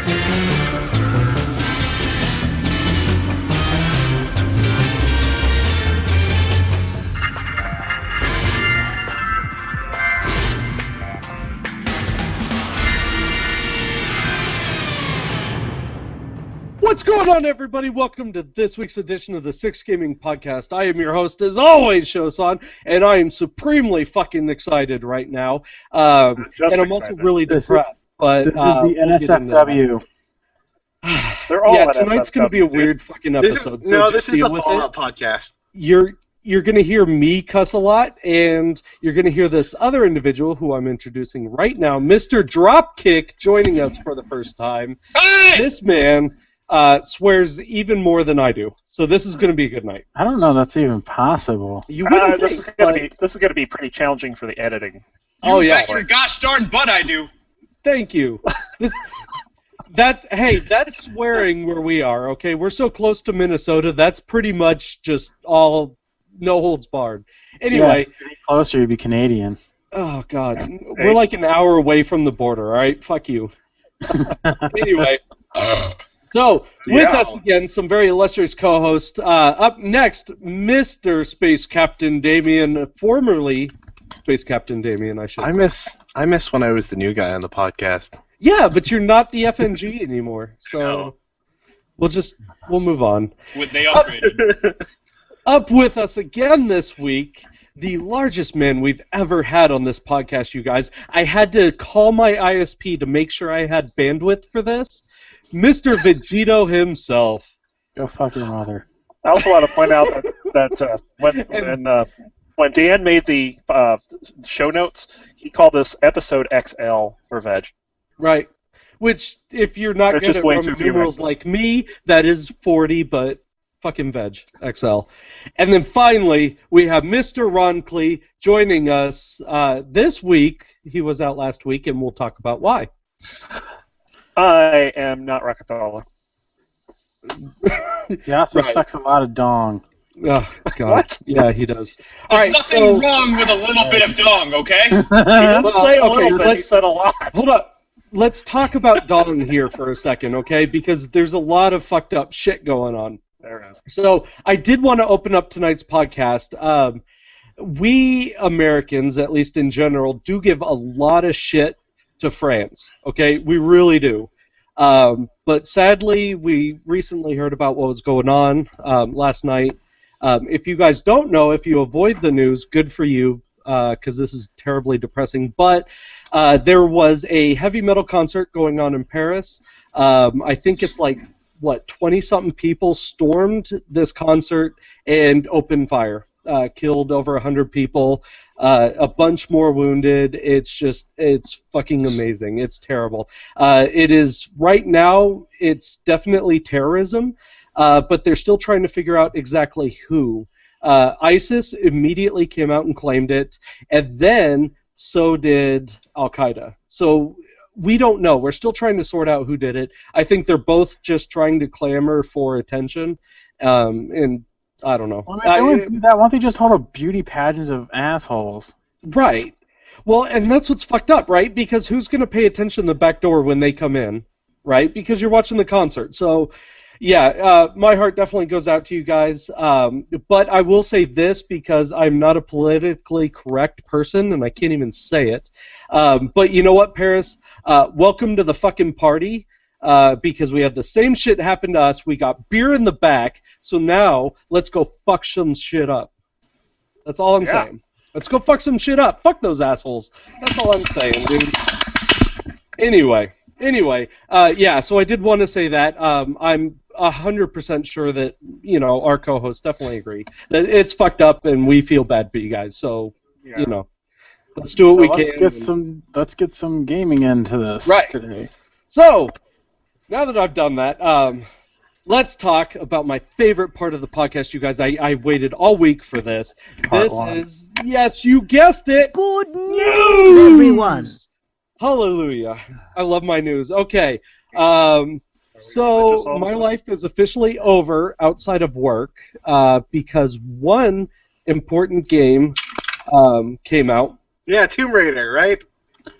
What's going on, everybody? Welcome to this week's edition of the Six Gaming Podcast. I am your host, as always, Showsan, and I am supremely fucking excited right now. And I'm also really depressed. But this is the NSFW. They're all tonight's going to be a weird fucking episode. This is the Fallout podcast. You're going to hear me cuss a lot, and you're going to hear this other individual who I'm introducing right now, Mr. Dropkick, joining us for the first time. Hey! This man swears even more than I do, so this is going to be a good night. I don't know that's even possible. You wouldn't this is going to be pretty challenging for the editing. You bet your gosh darn butt I do. Thank you. That's swearing where we are. Okay, we're so close to Minnesota. That's pretty much just all no holds barred. Anyway, yeah, closer you'd be Canadian. Oh God, we're like an hour away from the border. All right, fuck you. Anyway. So, with us again, some very illustrious co-hosts. Up next, Mr. Space Captain Damien, formerly Space Captain Damien, I should say. I miss when I was the new guy on the podcast. Yeah, but you're not the FNG anymore, so we'll move on. They upgraded. Up with us again this week, the largest man we've ever had on this podcast, you guys. I had to call my ISP to make sure I had bandwidth for this. Mr. Vegetto himself. Go fuck your mother. I also want to point out that when Dan made the show notes, he called this episode XL for Veg. Right. Which, if you're not good at Roman numerals like me, that is 40, but fucking Veg XL. And then finally, we have Mr. Roncli joining us this week. He was out last week, and we'll talk about why. I am not Rockefeller. He also sucks a lot of dong. Oh, God. What? Yeah, he does. There's nothing wrong with a little bit of dong, okay? He didn't say a little bit, he said a lot. Hold up. Let's talk about dong here for a second, okay? Because there's a lot of fucked up shit going on. There is. So I did want to open up tonight's podcast. We Americans, at least in general, do give a lot of shit to France, okay? We really do. But sadly, we recently heard about what was going on last night. If you guys don't know, if you avoid the news, good for you, because this is terribly depressing. But there was a heavy metal concert going on in Paris. I think it's like, 20-something people stormed this concert and opened fire. Killed over 100 people, a bunch more wounded. It's fucking amazing. It's terrible. It is, right now, it's definitely terrorism, but they're still trying to figure out exactly who. ISIS immediately came out and claimed it, and then so did Al-Qaeda. So we don't know. We're still trying to sort out who did it. I think they're both just trying to clamor for attention, and I don't know. Well, why don't they just hold a beauty pageant of assholes? Right. Well, and that's what's fucked up, right? Because who's going to pay attention to the back door when they come in, right? Because you're watching the concert. So, yeah, my heart definitely goes out to you guys. But I will say this, because I'm not a politically correct person, and I can't even say it. But you know what, Paris? Welcome to the fucking party. Because we had the same shit happen to us. We got beer in the back, so now let's go fuck some shit up. That's all I'm saying. Let's go fuck some shit up. Fuck those assholes. That's all I'm saying, dude. Anyway, so I did want to say that. I'm 100% sure that, our co-hosts definitely agree that it's fucked up and we feel bad for you guys. So, let's do what we can. Let's get some gaming into this today. So, now that I've done that, let's talk about my favorite part of the podcast, you guys. I waited all week for this. This is, yes, you guessed it. Good news, everyone. Hallelujah. I love my news. Okay. So my life is officially over outside of work because one important game came out. Yeah, Tomb Raider, right?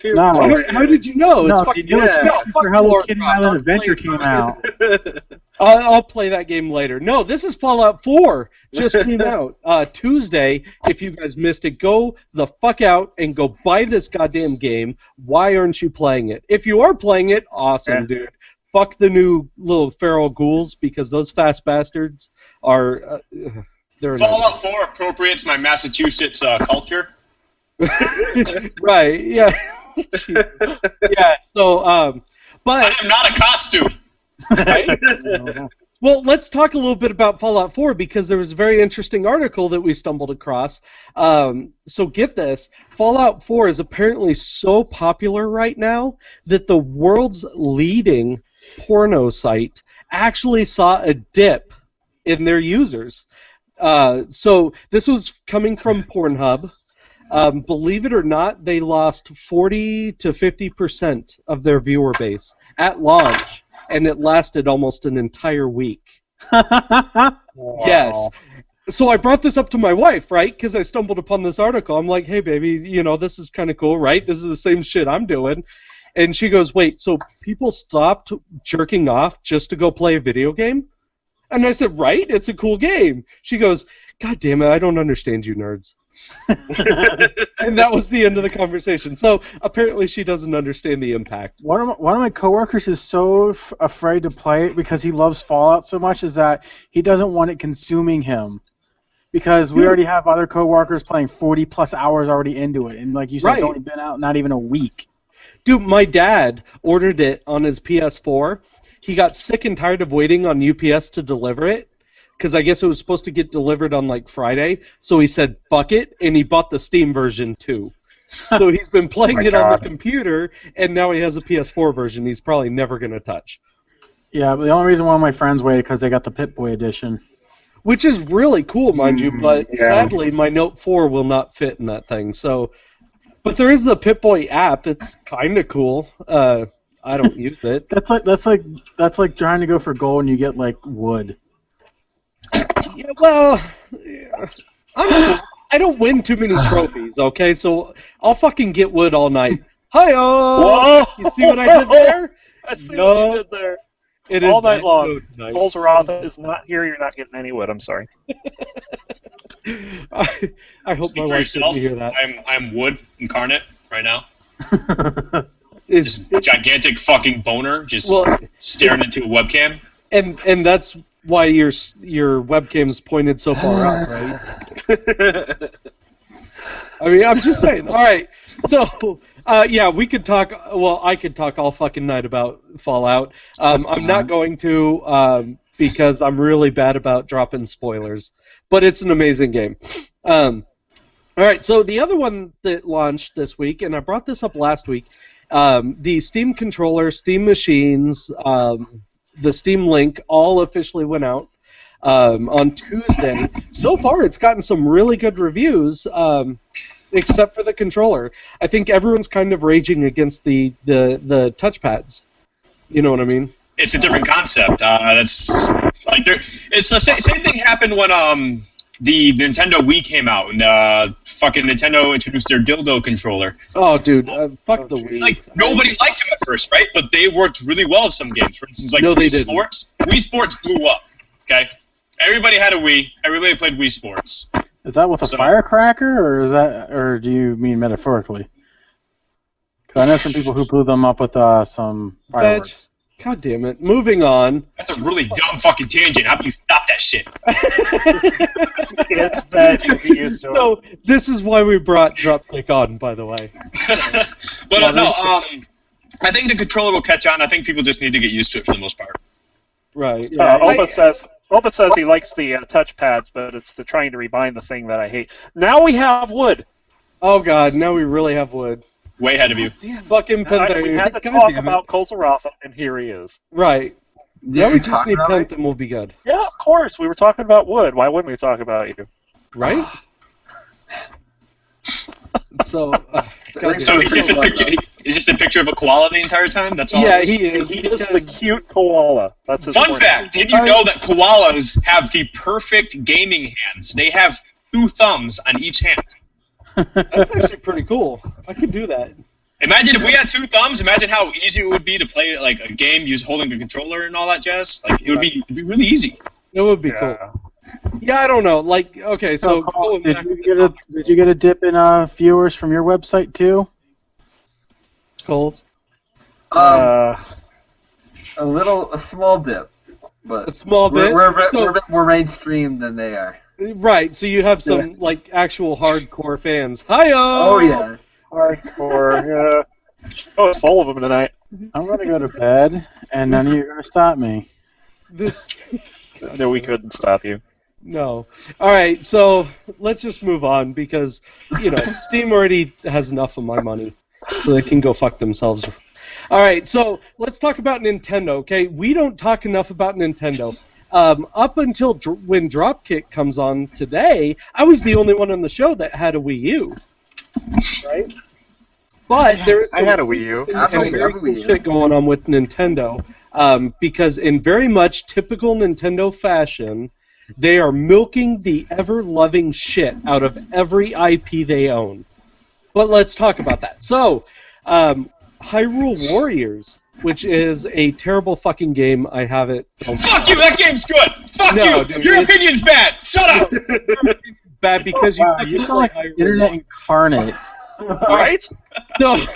No. How did you know? It's No, fucking you for Hello Kitty Island Adventure came out. I'll play that game later. No, this is Fallout 4. Just came out Tuesday. If you guys missed it, go the fuck out and go buy this goddamn game. Why aren't you playing it? If you are playing it, awesome, dude. Fuck the new little feral ghouls because those fast bastards are. They're Fallout 4 appropriates my Massachusetts culture. Right. Yeah. Yeah. So, but I am not a costume. Right? Well, let's talk a little bit about Fallout 4 because there was a very interesting article that we stumbled across. So get this, Fallout 4 is apparently so popular right now that the world's leading porno site actually saw a dip in their users. So this was coming from Pornhub. Believe it or not, they lost 40 to 50% of their viewer base at launch. And it lasted almost an entire week. Wow. Yes. So I brought this up to my wife, right? Because I stumbled upon this article. I'm like, hey, baby, you know, this is kind of cool, right? This is the same shit I'm doing. And she goes, wait, so people stopped jerking off just to go play a video game? And I said, right? It's a cool game. She goes, God damn it, I don't understand you nerds. And that was the end of the conversation. So apparently she doesn't understand the impact. One of my coworkers is so afraid to play it because he loves Fallout so much is that he doesn't want it consuming him. Because we already have other coworkers playing 40-plus hours already into it. And like you said, It's only been out not even a week. Dude, my dad ordered it on his PS4. He got sick and tired of waiting on UPS to deliver it. Because I guess it was supposed to get delivered on, like, Friday. So he said, fuck it, and he bought the Steam version, too. So he's been playing it on the computer, and now he has a PS4 version he's probably never going to touch. Yeah, but the only reason one of my friends waited because they got the Pip-Boy edition. Which is really cool, mind you, but sadly my Note 4 will not fit in that thing. So, but there is the Pip-Boy app. It's kind of cool. I don't use it. That's like trying to go for gold and you get, like, wood. Yeah, well, I don't win too many trophies, okay? So I'll fucking get wood all night. Hi-oh! You see what I did there? I see what you did there. It all is night long. Nice. Colzaratha is not here. You're not getting any wood. I'm sorry. I hope Speak my for wife yourself. didn't hear that. I'm wood incarnate right now. It's, Just gigantic fucking boner, just staring into a webcam. and that's why your webcam's pointed so far up, right? I mean, I'm just saying. All right, so yeah, we could talk. Well, I could talk all fucking night about Fallout. I'm not going to because I'm really bad about dropping spoilers. But it's an amazing game. All right, so the other one that launched this week, and I brought this up last week, the Steam controller, Steam machines, the Steam Link all officially went out on Tuesday. So far, it's gotten some really good reviews, except for the controller. I think everyone's kind of raging against the touchpads. You know what I mean? It's a different concept. That's like it's the same thing happened when the Nintendo Wii came out and fucking Nintendo introduced their dildo controller. Oh, dude, fuck the Wii. Like nobody liked them at first, right? But they worked really well at some games. For instance, like Wii Sports. Wii Sports blew up. Okay, everybody had a Wii. Everybody played Wii Sports. Is that with a firecracker, or do you mean metaphorically? Because I know some people who blew them up with some fireworks. God damn it. Moving on. That's a really dumb fucking tangent. How about you stop that shit? It's bad to be used to. So this is why we brought Dropkick on, by the way. But no, I think the controller will catch on. I think people just need to get used to it for the most part. Right. Opa says he likes the touchpads, but it's the trying to rebind the thing that I hate. Now we have wood. Oh god, now we really have wood. Way ahead of you. Fucking Penta. We had to talk about Colzaratha, and here he is. Right. Yeah, we just need Penta and we'll be good. Yeah, of course. We were talking about wood. Why wouldn't we talk about you? Right? So he's just a picture. He's just a picture of a koala the entire time. That's all. Yeah, he is. He is the cute koala. That's his Fun fact: did you know that koalas have the perfect gaming hands? They have 2 thumbs on each hand. That's actually pretty cool. I could do that. Imagine if we had 2 thumbs. Imagine how easy it would be to play like a game holding a controller and all that jazz. Like it'd be really easy. It would be cool. Yeah, I don't know. Like, okay, so Cole, did you get a dip in viewers from your website too? Coles? A small dip, but A small bit? We're a bit more mainstream than they are. Right, so you have some like actual hardcore fans. Hi-yo! Oh yeah, Hardcore. Oh, it's full of them tonight. I'm gonna go to bed, and none of you are gonna stop me. No, we couldn't stop you. No. All right, so let's just move on because, Steam already has enough of my money, so they can go fuck themselves. All right, so let's talk about Nintendo, okay? We don't talk enough about Nintendo. Up until when Dropkick comes on today, I was the only one on the show that had a Wii U, right? But there is I had a Wii U. some very cool shit going on with Nintendo, because in very much typical Nintendo fashion, they are milking the ever-loving shit out of every IP they own. But let's talk about that. So, Hyrule Warriors, which is a terrible fucking game. I have it. Fuck you! That game's good. Fuck you! Dude, Your opinion's bad. Shut up. Bad because You sound like the internet incarnate. Right? No.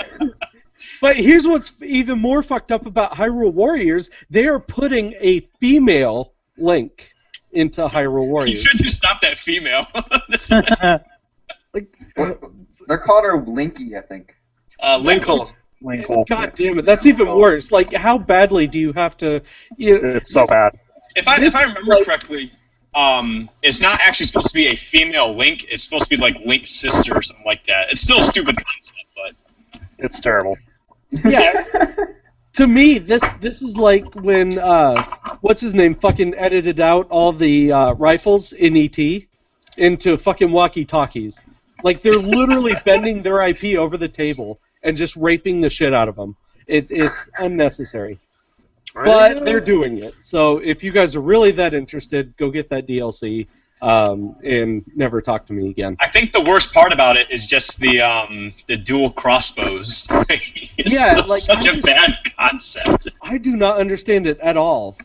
But here's what's even more fucked up about Hyrule Warriors. They are putting a female Link into Hyrule You Warriors. should just stop that female. they're calling her Linky, I think. Linkle. Winkle. God damn it, that's even worse. Like, how badly do you have to... It's so bad. If I remember correctly, it's not actually supposed to be a female Link. It's supposed to be like Link's sister or something like that. It's still a stupid concept, but It's terrible. Yeah. To me, this is like when, what's his name, fucking edited out all the rifles in E.T. into fucking walkie-talkies. Like, they're literally bending their IP over the table and just raping the shit out of them. It's unnecessary. But they're doing it. So if you guys are really that interested, go get that DLC and never talk to me again. I think the worst part about it is just the dual crossbows. It's such a bad concept. I do not understand it at all.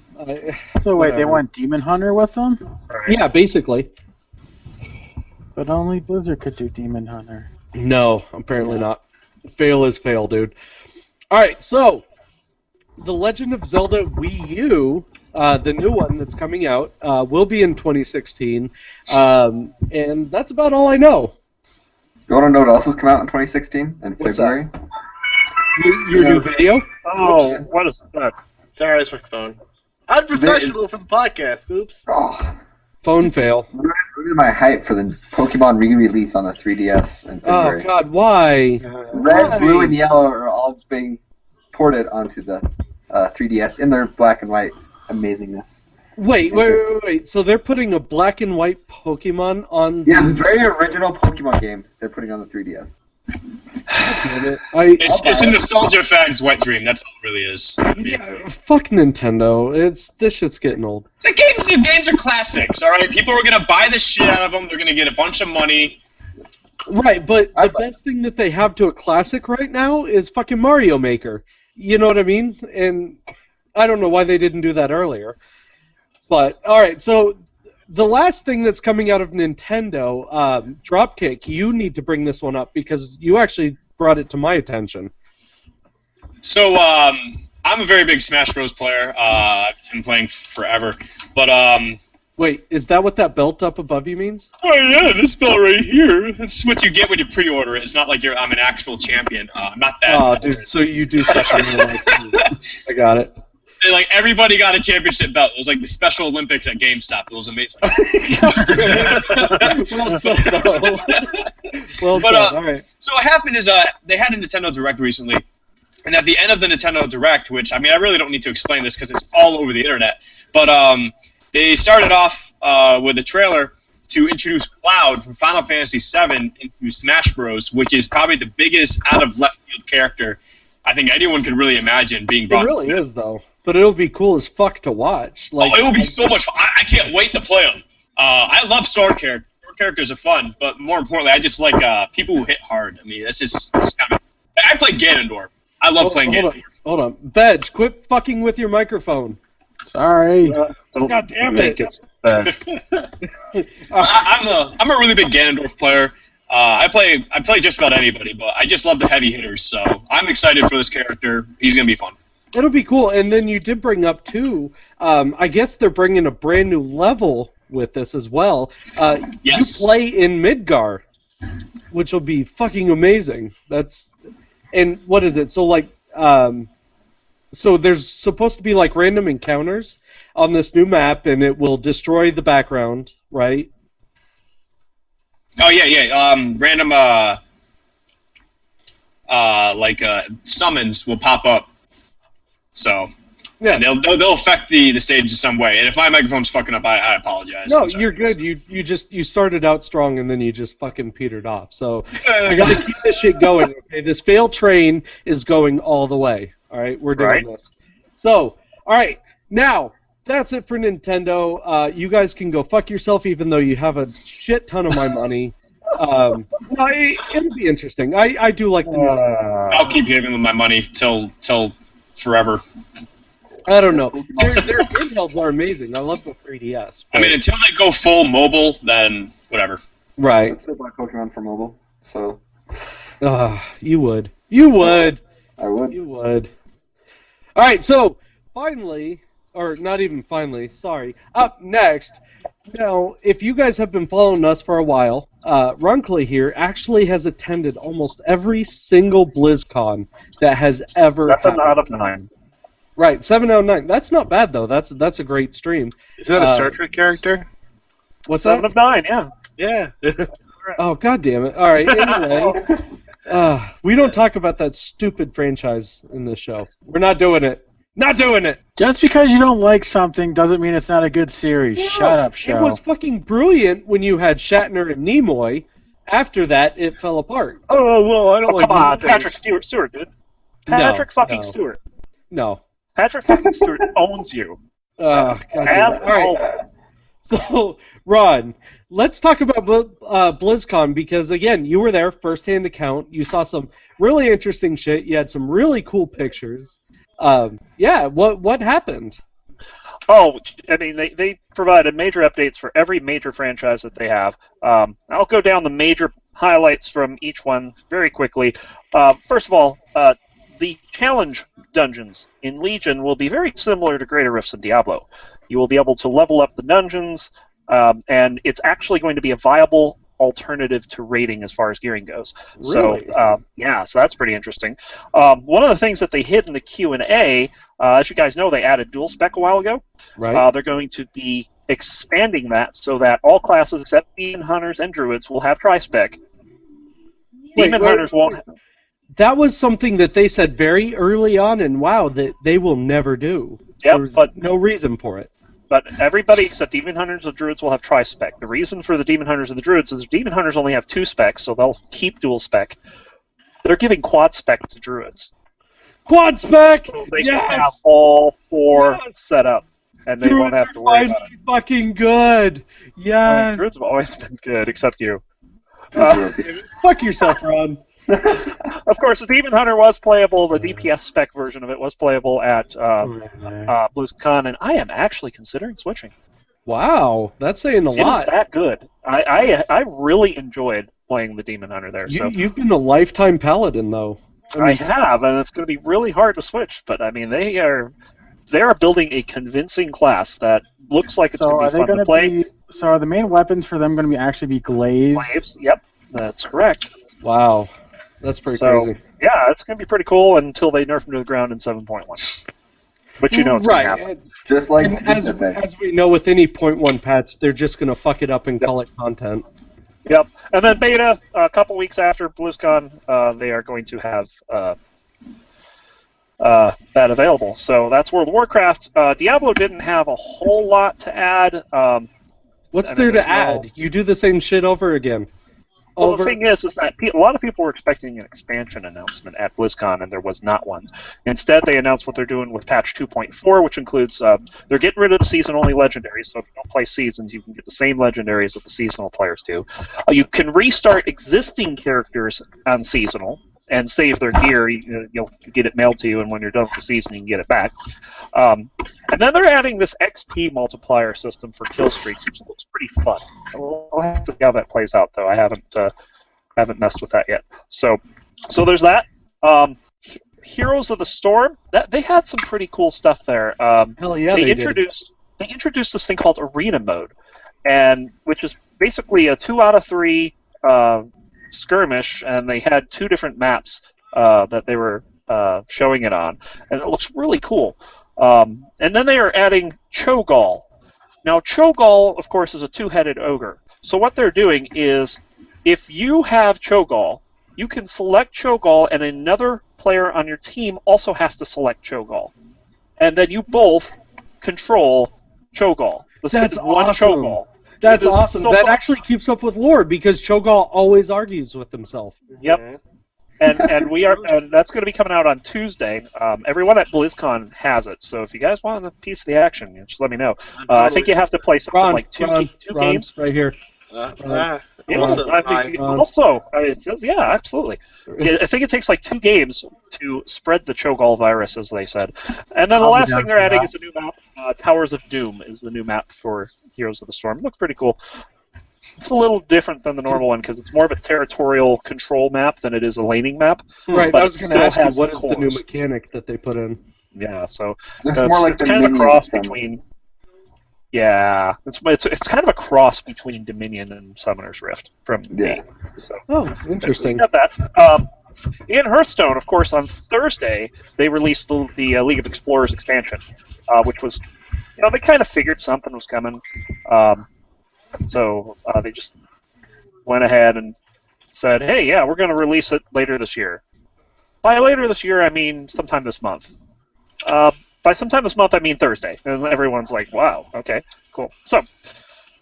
So wait, they want Demon Hunter with them? Yeah, basically. But only Blizzard could do Demon Hunter. No, apparently not. Fail is fail, dude. Alright, so, The Legend of Zelda Wii U, the new one that's coming out, will be in 2016, and that's about all I know. You want to know what else has come out in 2016 in What's February? Your new video? Oh, what is that? Sorry, it's my phone. I'm professional for the podcast. Oops. Oh, Phone fail. ruined my hype for the Pokemon re-release on the 3DS in Oh, February. God, why? Red, Why? blue, and yellow are all being ported onto the 3DS in their black and white amazingness. Wait. So they're putting a black and white Pokemon on Yeah, the very original Pokemon game they're putting on the 3DS. It's a nostalgia fact's wet dream. That's all it really is. Yeah, fuck Nintendo. This shit's getting old. The games are classics, all right. People are gonna buy the shit out of them. They're gonna get a bunch of money. Right, but the best thing that they have to a classic right now is fucking Mario Maker. You know what I mean? And I don't know why they didn't do that earlier. But all right, so the last thing that's coming out of Nintendo, Dropkick, you need to bring this one up because you actually brought it to my attention. So, I'm a very big Smash Bros. Player. I've been playing forever. But, Wait, is that what that belt up above you means? oh yeah, this belt right here. That's what you get when you pre-order it. It's not like I'm an actual champion. I'm not that. Oh, dude, so you do stuff in real life. I got it. Like, everybody got a championship belt. It was like the Special Olympics at GameStop. It was amazing. Well said, though. Well But, said, all right. So what happened is they had a Nintendo Direct recently, and at the end of the Nintendo Direct, which, I mean, I really don't need to explain this because it's all over the internet, but they started off with a trailer to introduce Cloud from Final Fantasy VII into Smash Bros., which is probably the biggest out-of-left-field character I think anyone could really imagine being brought It really is, though. But it'll be cool as fuck to watch. Like, it will be so much fun. I can't wait to play them. I love sword characters. Sword characters are fun, but more importantly, I just like people who hit hard. I mean, that's just kind of I play Ganondorf. I love playing Ganondorf. Hold on. Veg, quit fucking with your microphone. Sorry. God damn it. I'm a really big Ganondorf player. I play just about anybody, but I just love the heavy hitters, so I'm excited for this character. He's going to be fun. It'll be cool. And then you did bring up, too, I guess they're bringing a brand new level with this as well. Yes. You play in Midgar, which will be fucking amazing. And what is it? So, like, so there's supposed to be, like, random encounters on this new map, and it will destroy the background, right? Oh, yeah. Random, summons will pop up. So, yeah, they'll affect the stage in some way. And if my microphone's fucking up, I apologize. No, you're good. You started out strong and then you just fucking petered off. So I gotta keep this shit going. Okay, this failed train is going all the way. All right, we're doing this. So, all right, now that's it for Nintendo. You guys can go fuck yourself, even though you have a shit ton of my money. It'll be interesting. I do like the. I'll keep giving them my money till forever. I don't know. Their handhelds are amazing. I love the 3DS. I mean, until they go full mobile, then whatever. Right. Let's say about Pokemon for mobile. So. You would. You would. I would. You would. All right. So finally, or not even finally. Sorry. Up next. Now, if you guys have been following us for a while, roncli here actually has attended almost every single BlizzCon that has ever happened. 7 out of 9. Right, 7 out of 9. That's not bad, though. That's a great stream. Is that a Star Trek character? What's 7 that? of 9, yeah. Yeah. Oh, God damn it. All right, anyway. We don't talk about that stupid franchise in this show. We're not doing it. Not doing it! Just because you don't like something doesn't mean it's not a good series. No, Shut up, show. It was fucking brilliant when you had Shatner and Nimoy. After that, it fell apart. Oh, well, I don't like Come on, things. Patrick Stewart, dude. Patrick fucking Stewart. No. Patrick fucking Stewart owns you. God damn As it. All right. So, Ron, let's talk about BlizzCon because, again, you were there, first-hand account. You saw some really interesting shit. You had some really cool pictures. What happened? Oh, I mean, they provided major updates for every major franchise that they have. I'll go down the major highlights from each one very quickly. First of all, the challenge dungeons in Legion will be very similar to Greater Rifts and Diablo. You will be able to level up the dungeons, and it's actually going to be a viable alternative to raiding as far as gearing goes. Really? So so that's pretty interesting. One of the things that they hid in the Q&A, as you guys know, they added dual spec a while ago. Right. They're going to be expanding that so that all classes except demon hunters and druids will have tri-spec. Demon hunters won't. That was something that they said very early on, and wow, that they will never do. Yep, There's but no reason for it. But everybody except demon hunters and druids will have tri-spec. The reason for the demon hunters and the druids is demon hunters only have 2 specs, so they'll keep dual spec. They're giving quad spec to druids. Quad spec! So they yes! can have all 4 set up, and they Druids won't have to worry about it. finally fucking good! Yes! Druids have always been good, except you. Fuck yourself, Ron. Of course, the Demon Hunter was playable. The DPS spec version of it was playable at BlizzCon, and I am actually considering switching. Wow, that's saying a lot. It's that good. I really enjoyed playing the Demon Hunter there. You've been a lifetime paladin, though. I have, and it's going to be really hard to switch. But I mean, they are building a convincing class that looks like it's going to be fun to play. So are the main weapons for them going to actually be glaives? Glaives, yep, that's correct. Wow. That's pretty crazy. Yeah, it's going to be pretty cool until they nerf them to the ground in 7.1. But you know it's going to happen. Just like as we know with any 0.1 patch, they're just going to fuck it up and call it content. Yep. And then beta, a couple weeks after BlizzCon, they are going to have that available. So that's World of Warcraft. Diablo didn't have a whole lot to add. What's there to add? You do the same shit over again. Well, the thing is that a lot of people were expecting an expansion announcement at BlizzCon, and there was not one. Instead, they announced what they're doing with patch 2.4, which includes they're getting rid of the season-only legendaries, so if you don't play seasons, you can get the same legendaries that the seasonal players do. You can restart existing characters on seasonal, and save their gear. You'll get it mailed to you, and when you're done with the season, you can get it back. And then they're adding this XP multiplier system for kill streaks, which looks pretty fun. I'll have to see how that plays out, though. I haven't messed with that yet. So there's that. Heroes of the Storm, they had some pretty cool stuff there. Hell yeah, they introduced this thing called Arena Mode, and which is basically a 2 out of 3 skirmish, and they had 2 different maps that they were showing it on, and it looks really cool. And then they are adding Cho'Gall. Now, Cho'Gall, of course, is a 2-headed ogre. So what they're doing is, if you have Cho'Gall, you can select Cho'Gall, and another player on your team also has to select Cho'Gall. And then you both control Cho'Gall. That's one awesome. Cho'Gall. That's awesome. So that actually keeps up with lore, because Cho'Gall always argues with himself. Yep. And that's going to be coming out on Tuesday. Everyone at BlizzCon has it, so if you guys want a piece of the action, just let me know. I think you have to play something like two games right here. It says, yeah, absolutely. I think it takes like 2 games to spread the Cho'Gall virus, as they said. And then the last thing they're adding is a new map. Towers of Doom is the new map for Heroes of the Storm. It looks pretty cool. It's a little different than the normal one because it's more of a territorial control map than it is a laning map. Right, but I was going to ask you, what is the new mechanic that they put in? Yeah, so it's more like the kind of a cross between. Yeah, it's kind of a cross between Dominion and Summoner's Rift from me. So, interesting. Got that. In Hearthstone, of course, on Thursday they released the League of Explorers expansion, which was, they kind of figured something was coming. So they just went ahead and said, hey, yeah, we're going to release it later this year. By later this year, I mean sometime this month. By sometime this month, I mean Thursday. And everyone's like, wow, okay, cool. So,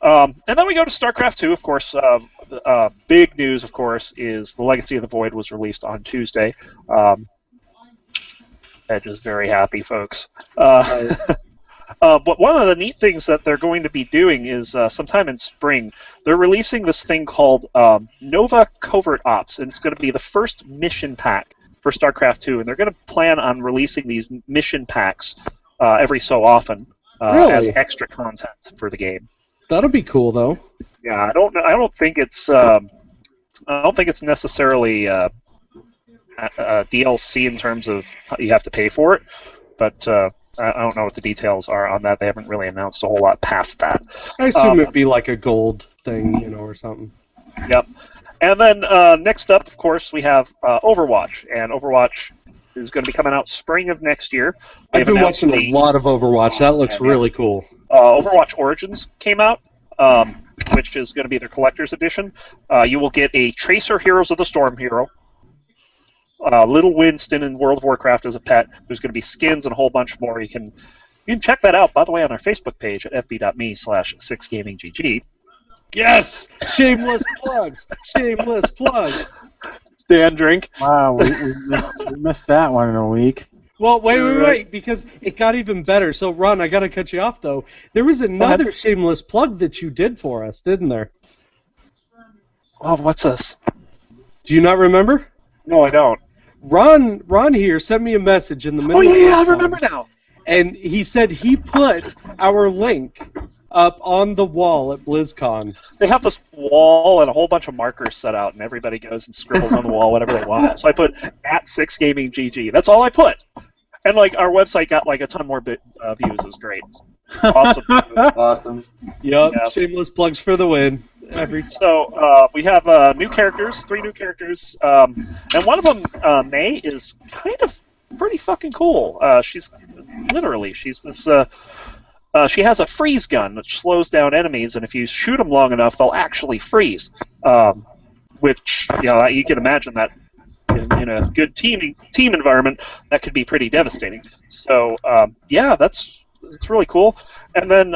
and then we go to StarCraft 2, of course. Big news, of course, is The Legacy of the Void was released on Tuesday. Edge is very happy, folks. But one of the neat things that they're going to be doing is sometime in spring, they're releasing this thing called Nova Covert Ops, and it's going to be the first mission pack for StarCraft 2, and they're going to plan on releasing these mission packs every so often as extra content for the game. That'll be cool, though. Yeah, I don't think it's necessarily a DLC in terms of you have to pay for it, but I don't know what the details are on that. They haven't really announced a whole lot past that. I assume it'd be like a gold thing, or something. Yep. And then next up, of course, we have Overwatch, and Overwatch is going to be coming out spring of next year. I've been watching a lot of Overwatch. That looks really cool. Overwatch Origins came out, which is going to be their collector's edition. You will get a Tracer Heroes of the Storm hero, Little Winston in World of Warcraft as a pet. There's going to be skins and a whole bunch more. You can check that out, by the way, on our Facebook page at fb.me/6gaminggg. Yes! Shameless plugs! Shameless plugs! Stand drink. Wow, we missed that one in a week. Well, wait, because it got even better. So, Ron, I got to cut you off, though. There was another shameless plug that you did for us, didn't there? Oh, what's this? Do you not remember? No, I don't. Ron here sent me a message in the middle of the I remember now. And he said he put our link up on the wall at BlizzCon. They have this wall and a whole bunch of markers set out, and everybody goes and scribbles on the wall whatever they want. So I put at 6gaminggg. That's all I put. And our website got a ton more views. It was great. Awesome. Awesome. Yep. Yes. Shameless plugs for the win. So we have new characters, 3 new characters, and one of them, May, is kind of pretty fucking cool. She's this. She has a freeze gun that slows down enemies, and if you shoot them long enough, they'll actually freeze. Which you can imagine that in a good team environment, that could be pretty devastating. So that's really cool. And then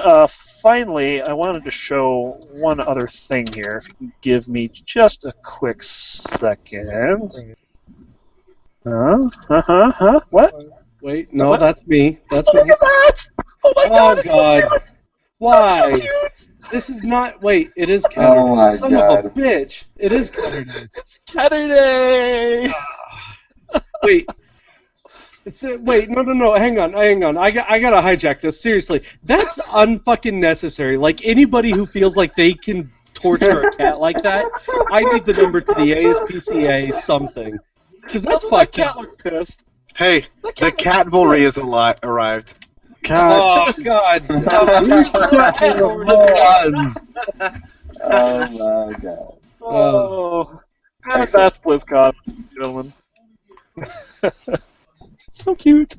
finally, I wanted to show one other thing here. If you can give me just a quick second. What? Wait, no, that's me. That's me. Look at that! Oh my God! It's so cute! Why? That's so cute! This is not. Wait, it is Ketter. Oh my Son God. of a bitch! It is Ketter. It's Ketter Day! Wait. Wait, no, hang on. I gotta hijack this, seriously. That's unfucking necessary. Like, anybody who feels like they can torture a cat like that, I need the number to the ASPCA something. Because that's fucked up. Look pissed. Hey, the cat bully has arrived. Oh, God. Oh my god. Oh, that's BlizzCon, gentlemen. So cute.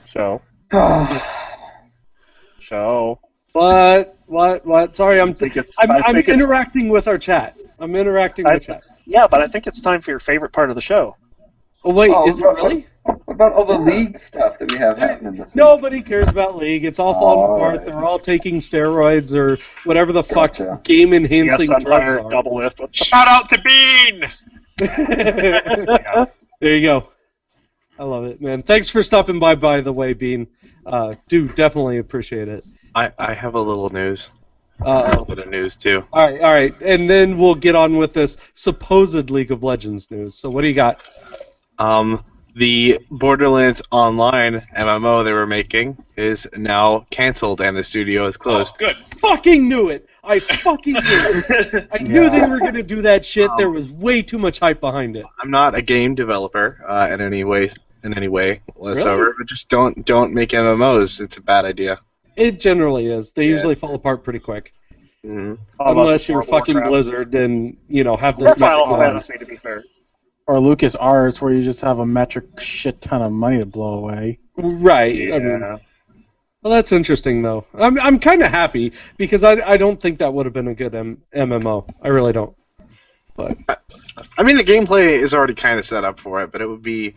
Show. What? Sorry, I'm interacting with our chat. I'm interacting with chat. Yeah, but I think it's time for your favorite part of the show. Oh, wait, is it really? What about all the league stuff that we have happening this week? Nobody cares about League. It's all falling apart. They're all taking steroids or whatever the fuck game-enhancing drugs are. Double lift. Shout out to Bean! Yeah. There you go. I love it, man. Thanks for stopping by the way, Bean. Do definitely appreciate it. I have a little news. A little bit of news, too. All right. And then we'll get on with this supposed League of Legends news. So what do you got? The Borderlands Online MMO they were making is now canceled and the studio is closed. Oh, good. Fucking knew it. I fucking knew it. I knew they were going to do that shit. There was way too much hype behind it. I'm not a game developer in any way whatsoever, Really? but just don't make MMOs. It's a bad idea. It generally is. They usually fall apart pretty quick. Mm-hmm. Unless you're fucking Blizzard and, have this Or Final magic wand. Fantasy, to be fair. Or Lucas Arts, where you just have a metric shit ton of money to blow away. Right. Yeah. I mean, well, that's interesting, though. I'm kind of happy, because I don't think that would have been a good MMO. I really don't. But I mean, the gameplay is already kind of set up for it, but it would be...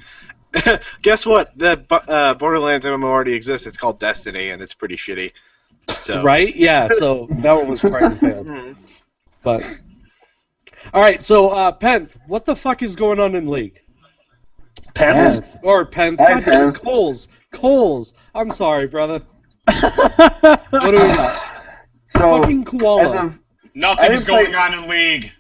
Guess what? The Borderlands MMO already exists. It's called Destiny, and it's pretty shitty. So. Right? Yeah, so that one was quite a fail. But... Alright, so, Penth, what the fuck is going on in League? Penth? Or Penth. Hi, Penth. Coles. I'm sorry, brother. What do we got? So, Fucking koala. as of Nothing's going on in League.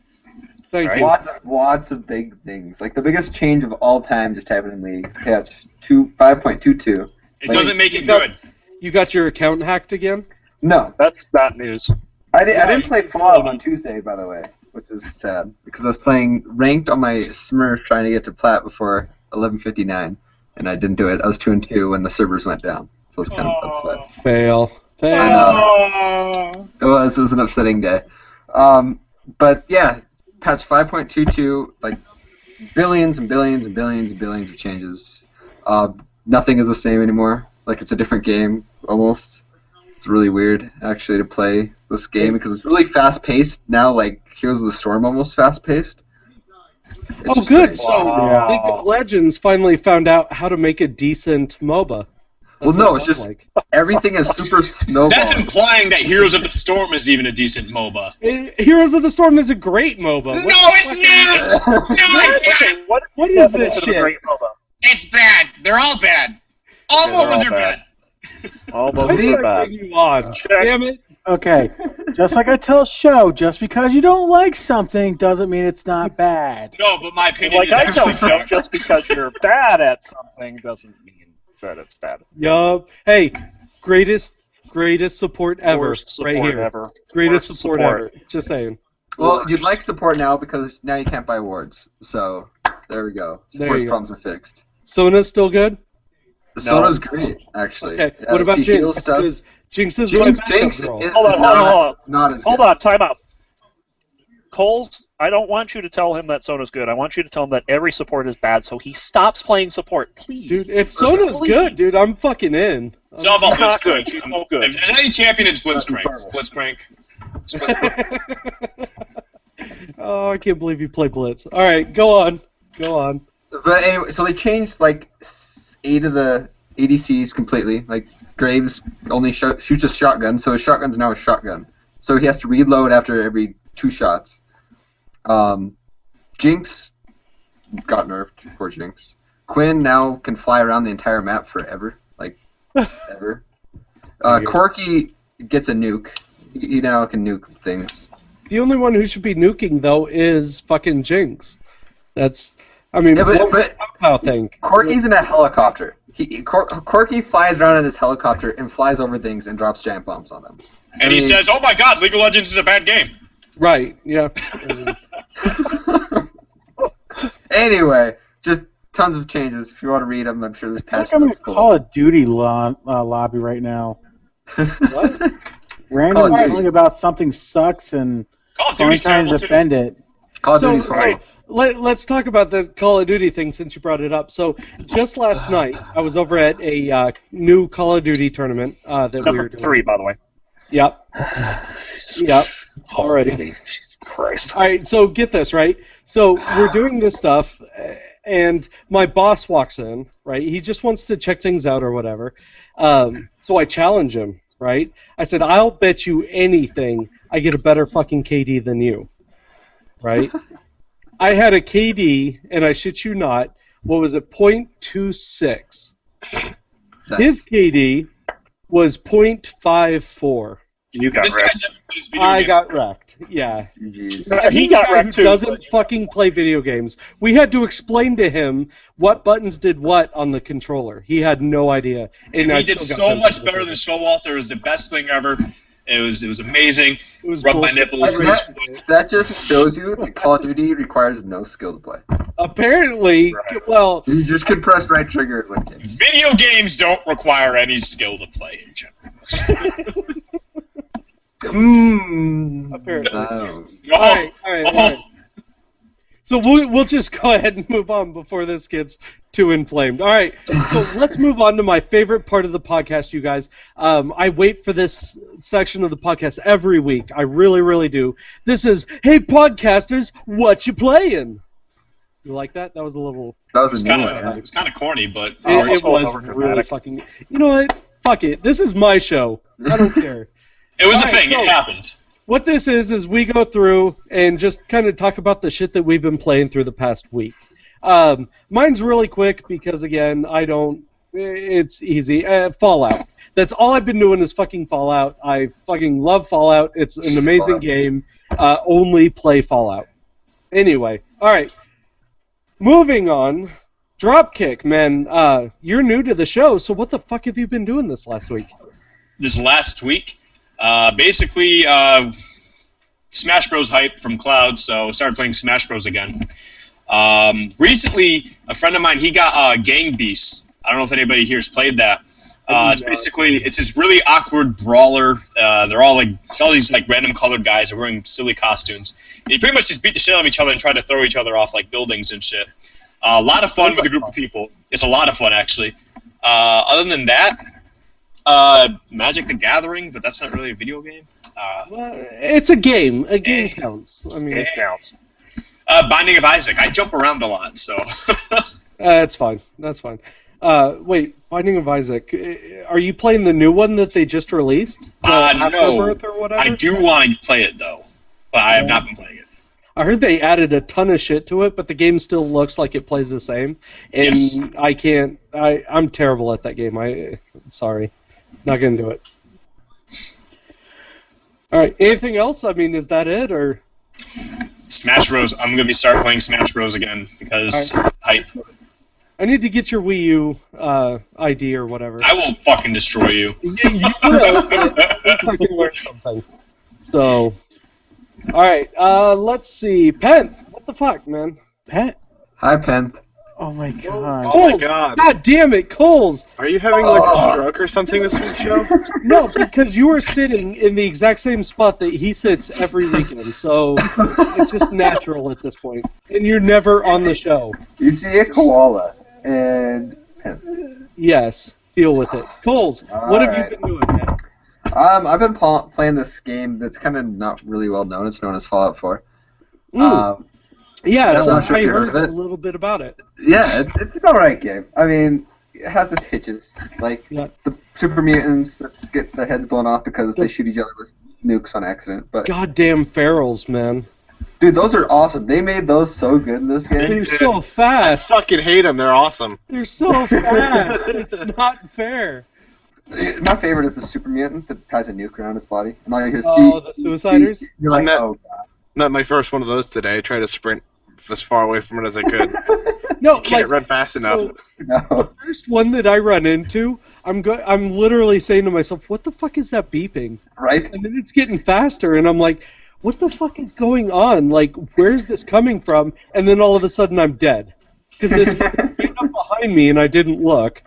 Thank you. lots of big things. Like, the biggest change of all time just happened in League. Patch 5.22. It doesn't make it good. You got your account hacked again? No. That's not news. I didn't play Fallout on Tuesday, by the way, which is sad, because I was playing ranked on my Smurf trying to get to Plat before 11:59, and I didn't do it. I was 2-2 when the servers went down, so I was kind of upset. Fail. It was an upsetting day. But yeah, patch 5.22, like billions and billions and billions and billions of changes. Nothing is the same anymore. Like, it's a different game almost. It's really weird actually to play this game because it's really fast paced now. Like Heroes of the Storm, almost fast paced. Oh, good. So League of Legends finally found out how to make a decent MOBA. Well, no, it's just everything is super snowball. That's implying that Heroes of the Storm is even a decent MOBA. Heroes of the Storm is a great MOBA. No, it's not! No, it's not! What is this shit? It's bad. They're all bad. All MOBAs are bad. All MOBAs are bad. You on? Damn it. Okay, just like I tell Show, just because you don't like something doesn't mean it's not bad. No, but my opinion Like is I tell actually Show, correct. just because you're bad at something doesn't mean that it's bad. Yup. Hey, greatest support ever. Worst support right here. ever. Greatest Worst support ever. Just saying. Well, you'd like support now because now you can't buy awards. So there we go. Support's problems are fixed. Sona's still good? Sona's great, actually. Okay. Yeah, What about she heals Jinx? stuff. Because Jinx is Jinx girl. is Hold on. not as Hold good. on, time out. Coles, I don't want you to tell him that Sona's good. I want you to tell him that every support is bad, so he stops playing support, please. Dude, if Sona's good, dude, I'm fucking in. It's all about Not good. Blitzcrank. He's no good. If there's any champion, it's Blitzcrank. It's Blitzcrank. It's Blitzcrank. Oh, I can't believe you play Blitz. All right, go on. But anyway, so they changed like 8 of the ADCs completely. Like Graves only shoots a shotgun, so his shotgun's now a shotgun. So he has to reload after every 2 shots. Jinx got nerfed. Poor Jinx. Quinn now can fly around the entire map forever, like ever. Corki gets a nuke. He now can nuke things. The only one who should be nuking, though, is fucking Jinx. That's, I mean, Yeah, what but would Kyle think? Corky's in a helicopter. Corky flies around in his helicopter and flies over things and drops giant bombs on them. And he says, "Oh my God, League of Legends is a bad game." Right, yeah. Anyway, just tons of changes. If you want to read them, I'm sure there's patch I'm in a notes. Call of Duty lobby right now. What? Random yelling about something sucks and Call of Duty's trying to terrible too. defend it. Call of Duty's fine. Let's talk about the Call of Duty thing since you brought it up. So just last night, I was over at a new Call of Duty tournament that we Number were doing. 3, by the way. Yep. Yep. Already. Jesus Christ. All right, so get this, right? So we're doing this stuff, and my boss walks in, right? He just wants to check things out or whatever. So I challenge him, right? I said, I'll bet you anything I get a better fucking KD than you, right? I had a KD, and I shit you not, what was it, 0.26. His KD was 0.54. You got This guy wrecked. just plays video I games. got wrecked, yeah. GG's. He This got guy wrecked who too. doesn't fucking play video games. We had to explain to him what buttons did what on the controller. He had no idea. And I He did still got so much sent better to than Showalter. It was the best thing ever. It was amazing. It was Rub my bullshit. nipples. That just shows you that Call of Duty requires no skill to play. Apparently, Right. well, You just can press right trigger and win games. Video games don't require any skill to play in general. apparently. No. All right. So we'll just go ahead and move on before this gets too inflamed. All right, so let's move on to my favorite part of the podcast, you guys. I wait for this section of the podcast every week. I really, really do. This is, hey, podcasters, what you playing? You like that? That was a little... That was a new one. It was kind of corny, but It was overdramatic. really fucking... You know what? Fuck it. This is my show. I don't care. it was All a right, thing. so- It happened. What this is we go through and just kind of talk about the shit that we've been playing through the past week. Mine's really quick because, again, it's easy. Fallout. That's all I've been doing is fucking Fallout. I fucking love Fallout. It's an amazing game. Only play Fallout. Anyway, all right. Moving on. Dropkick, man. You're new to the show, so what the fuck have you been doing this last week? This last week, basically, Smash Bros. Hype from Cloud, so started playing Smash Bros. Again. Recently, a friend of mine, he got Gang Beasts. I don't know if anybody here has played that. It's basically, it's this really awkward brawler. They're all it's all these like random colored guys are wearing silly costumes. And you pretty much just beat the shit out of each other and try to throw each other off like buildings and shit. A lot of fun with a group of people. It's a lot of fun, actually. Other than that, Magic the Gathering, but that's not really a video game. Well, it's a game. A game counts. I mean, It counts. Binding of Isaac. I jump around a lot, so. that's fine. That's fine. Wait, Binding of Isaac. Are you playing the new one that they just released? No. Afterbirth or whatever? I do want to play it, though, but I have not been playing it. I heard they added a ton of shit to it, but the game still looks like it plays the same. And Yes. I can't. I'm terrible at that game. Sorry, not gonna do it. All right. Anything else? I mean, is that it or? Smash Bros. I'm going to start playing Smash Bros. Again because hype. I need to get your Wii U ID or whatever. I will fucking destroy you. Yeah, you will. But at least I can learn something. So, all right. Let's see. Pen. What the fuck, man? Pet? Hi, Pen. Oh my god. Oh my god. God damn it, Coles! Are you having like a stroke or something this week, Joe? No, because you are sitting in the exact same spot that he sits every weekend, so it's just natural at this point. And you're never on the show. You see a koala and Pen. Yes, deal with it. Coles, what have Alright. you been doing, man? I've been playing this game that's kind of not really well known. It's known as Fallout 4. Yeah, I'm so not sure I if you heard heard of it. a little bit about it. Yeah, it's an alright game. I mean, it has its hitches. Like, Yeah. the super mutants that get their heads blown off because they shoot each other with nukes on accident. But, Goddamn ferals, man. dude, those are awesome. They made those so good in this game. They're so I fast. fucking hate them. They're awesome. They're so fast. It's not fair. My favorite is the super mutant that ties a nuke around his body. And all you hear is Oh, the Suiciders? You're like, I'm not- oh, God. Not my first one of those today. I tried to sprint as far away from it as I could. No, You can't run fast enough. No. The first one that I run into, I'm literally saying to myself, "What the fuck is that beeping?" Right? And then it's getting faster, and I'm like, "What the fuck is going on? Like, where's this coming from?" And then all of a sudden, I'm dead because this came up behind me, and I didn't look.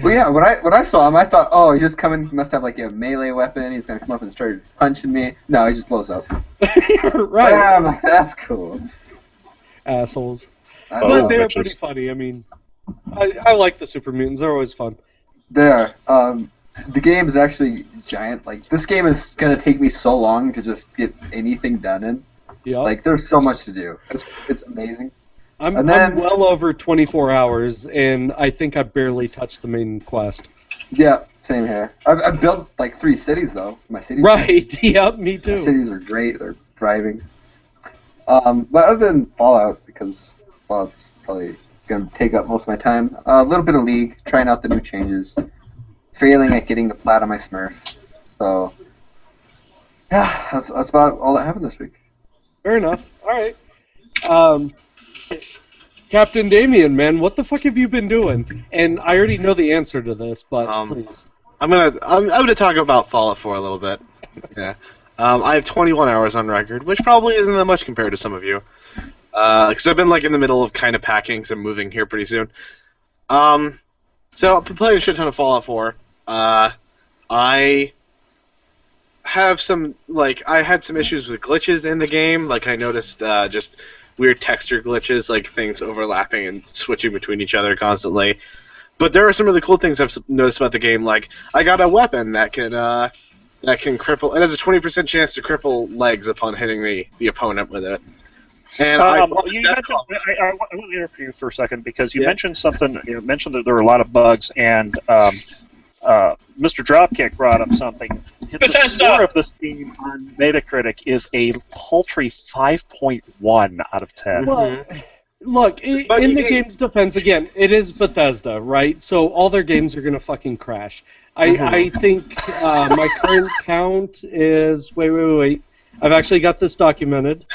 Well, yeah, when I saw him, I thought, oh, he's just coming. He must have like a melee weapon. He's gonna come up and start punching me. No, he just blows up. Right. Yeah, I'm like, that's cool. Assholes. I But know. they're pretty funny. I mean, I like the Super Mutants. They're always fun. There. The game is actually giant. Like, this game is gonna take me so long to just get anything done in. Yeah. Like, there's so much to do. It's amazing. I'm well over 24 hours, and I think I barely touched the main quest. Yeah, same here. I've built like 3 cities though. My cities. Right. Yep. Me My too. cities are great. They're thriving. But other than Fallout, because Fallout's probably going to take up most of my time, a little bit of League, trying out the new changes, failing at getting the plat on my Smurf. So, yeah, that's about all that happened this week. Fair enough. All right. Captain Damien, man, what the fuck have you been doing? And I already know the answer to this, but please. I'm gonna talk about Fallout 4 a little bit. Yeah. I have 21 hours on record, which probably isn't that much compared to some of you. Because I've been like in the middle of kind of packing, so I'm moving here pretty soon. So I've been playing a shit ton of Fallout 4. I have some I had some issues with glitches in the game. Like I noticed just weird texture glitches, like things overlapping and switching between each other constantly. But there are some really cool things I've noticed about the game. Like I got a weapon that can cripple. It has a 20% chance to cripple legs upon hitting the opponent with it. And you mentioned, I want to interrupt you for a second because you mentioned something. You mentioned that there were a lot of bugs, and Mr. Dropkick brought up something. The score of this game on Metacritic is a paltry 5.1 out of 10. Well, look, in the game's defense, again, it is Bethesda, right? So all their games are going to fucking crash. I think my current count is... Wait. I've actually got this documented.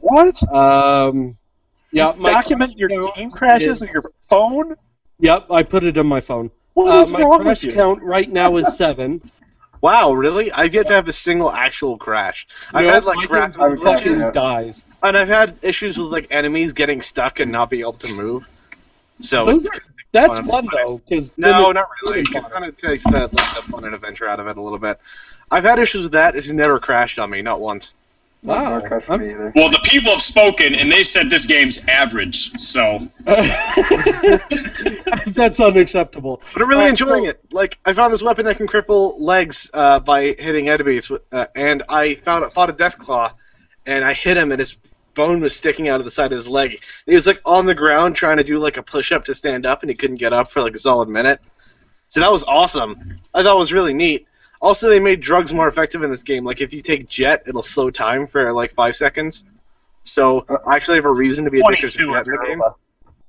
What? Yeah, document your game crashes on your phone? Yep, I put it on my phone. What is my wrong crash with you? count right now is 7. Wow, really? I've yet to have a single actual crash. I've had like graphical glitches, dies. And I've had issues with like enemies getting stuck and not being able to move. So that's fun though, because no, not really. It kind of takes the fun and adventure out of it a little bit. I've had issues with that. It's never crashed on me, not once. Wow. Well, the people have spoken, and they said this game's average, so... That's unacceptable. But I'm really enjoying it. Like, I found this weapon that can cripple legs by hitting enemies, and I fought a Deathclaw, and I hit him, and his bone was sticking out of the side of his leg. And he was, like, on the ground trying to do, like, a push-up to stand up, and he couldn't get up for, like, a solid minute. So that was awesome. I thought it was really neat. Also, they made drugs more effective in this game. Like, if you take Jet, it'll slow time for, like, 5 seconds. So, I actually have a reason to be addicted to Jet in the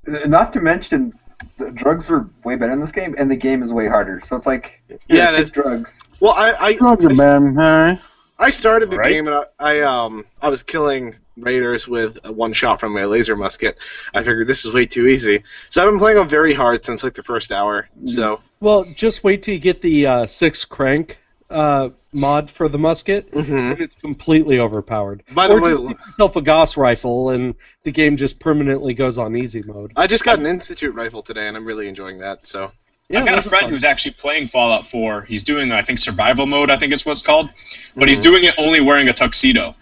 game. Not to mention, the drugs are way better in this game, and the game is way harder. So it's like, yeah, take drugs. Well, drugs are bad. I started the game, and I was killing raiders with one shot from my laser musket. I figured this is way too easy. So I've been playing on very hard since, like, the first hour. So... Well, just wait till you get the 6 crank mod for the musket, and it's completely overpowered. By the way, just get yourself a Gauss rifle, and the game just permanently goes on easy mode. I just got an Institute rifle today, and I'm really enjoying that. So I've got a friend who's actually playing Fallout 4. He's doing, I think, survival mode, I think is what it's called. But he's doing it only wearing a tuxedo.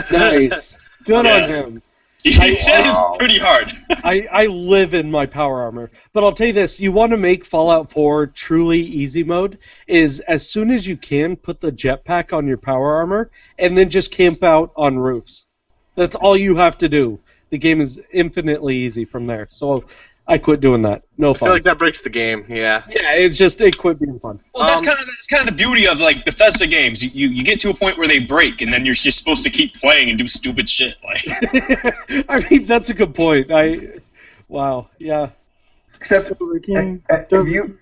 Nice. Good on him. He said it's pretty hard. I live in my power armor. But I'll tell you this, you want to make Fallout 4 truly easy mode, is as soon as you can, put the jetpack on your power armor, and then just camp out on roofs. That's all you have to do. The game is infinitely easy from there. So I quit doing that. No fun. I feel like that breaks the game, yeah. Yeah, it quit being fun. Well, that's kind of the beauty of, like, Bethesda games. You get to a point where they break, and then you're just supposed to keep playing and do stupid shit. Like, I mean, that's a good point. Wow, yeah. Except, have you...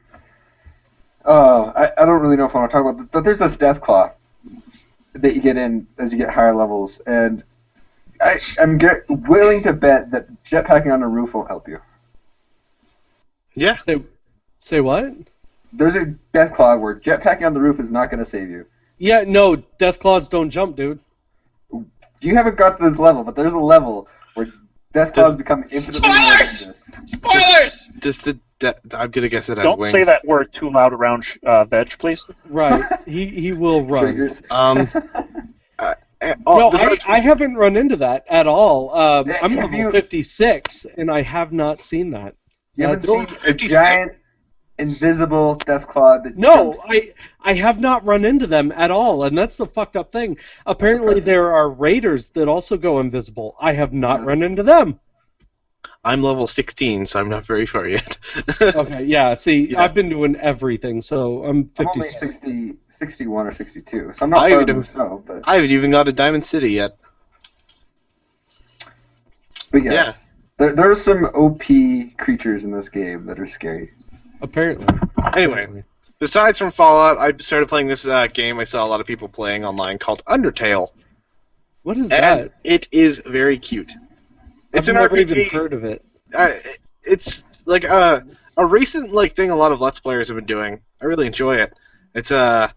I don't really know if I want to talk about, but there's this Deathclaw that you get in as you get higher levels, and I'm willing to bet that jetpacking on a roof won't help you. Yeah. Say what? There's a Deathclaw where jetpacking on the roof is not going to save you. Yeah, no, Deathclaws don't jump, dude. You haven't got to this level, but there's a level where Deathclaws become infinitely more dangerous. Spoilers! I'm gonna guess it has Don't wings. say that word too loud around Veg, please. Right. He will run. Triggers. No, I haven't run into that at all. I'm Have level you- 56, and I have not seen that. You haven't don't- seen a giant, invisible Deathclaw that No, jumps. I have not run into them at all, and that's the fucked up thing. Apparently, there are raiders that also go invisible. I have not run into them. I'm level 16, so I'm not very far yet. Okay, yeah. See, Yeah. I've been doing everything, so I'm I'm only 56. 61 or 62, so I'm not I far would from have- the show, but I haven't even got to Diamond City yet. yes. There are some OP creatures in this game that are scary. Apparently. Anyway, besides from Fallout, I started playing this game I saw a lot of people playing online called Undertale. What is And that? it is very cute. It's I've an never RPG. even heard of it. It's like a recent thing a lot of Let's Players have been doing. I really enjoy it. It's an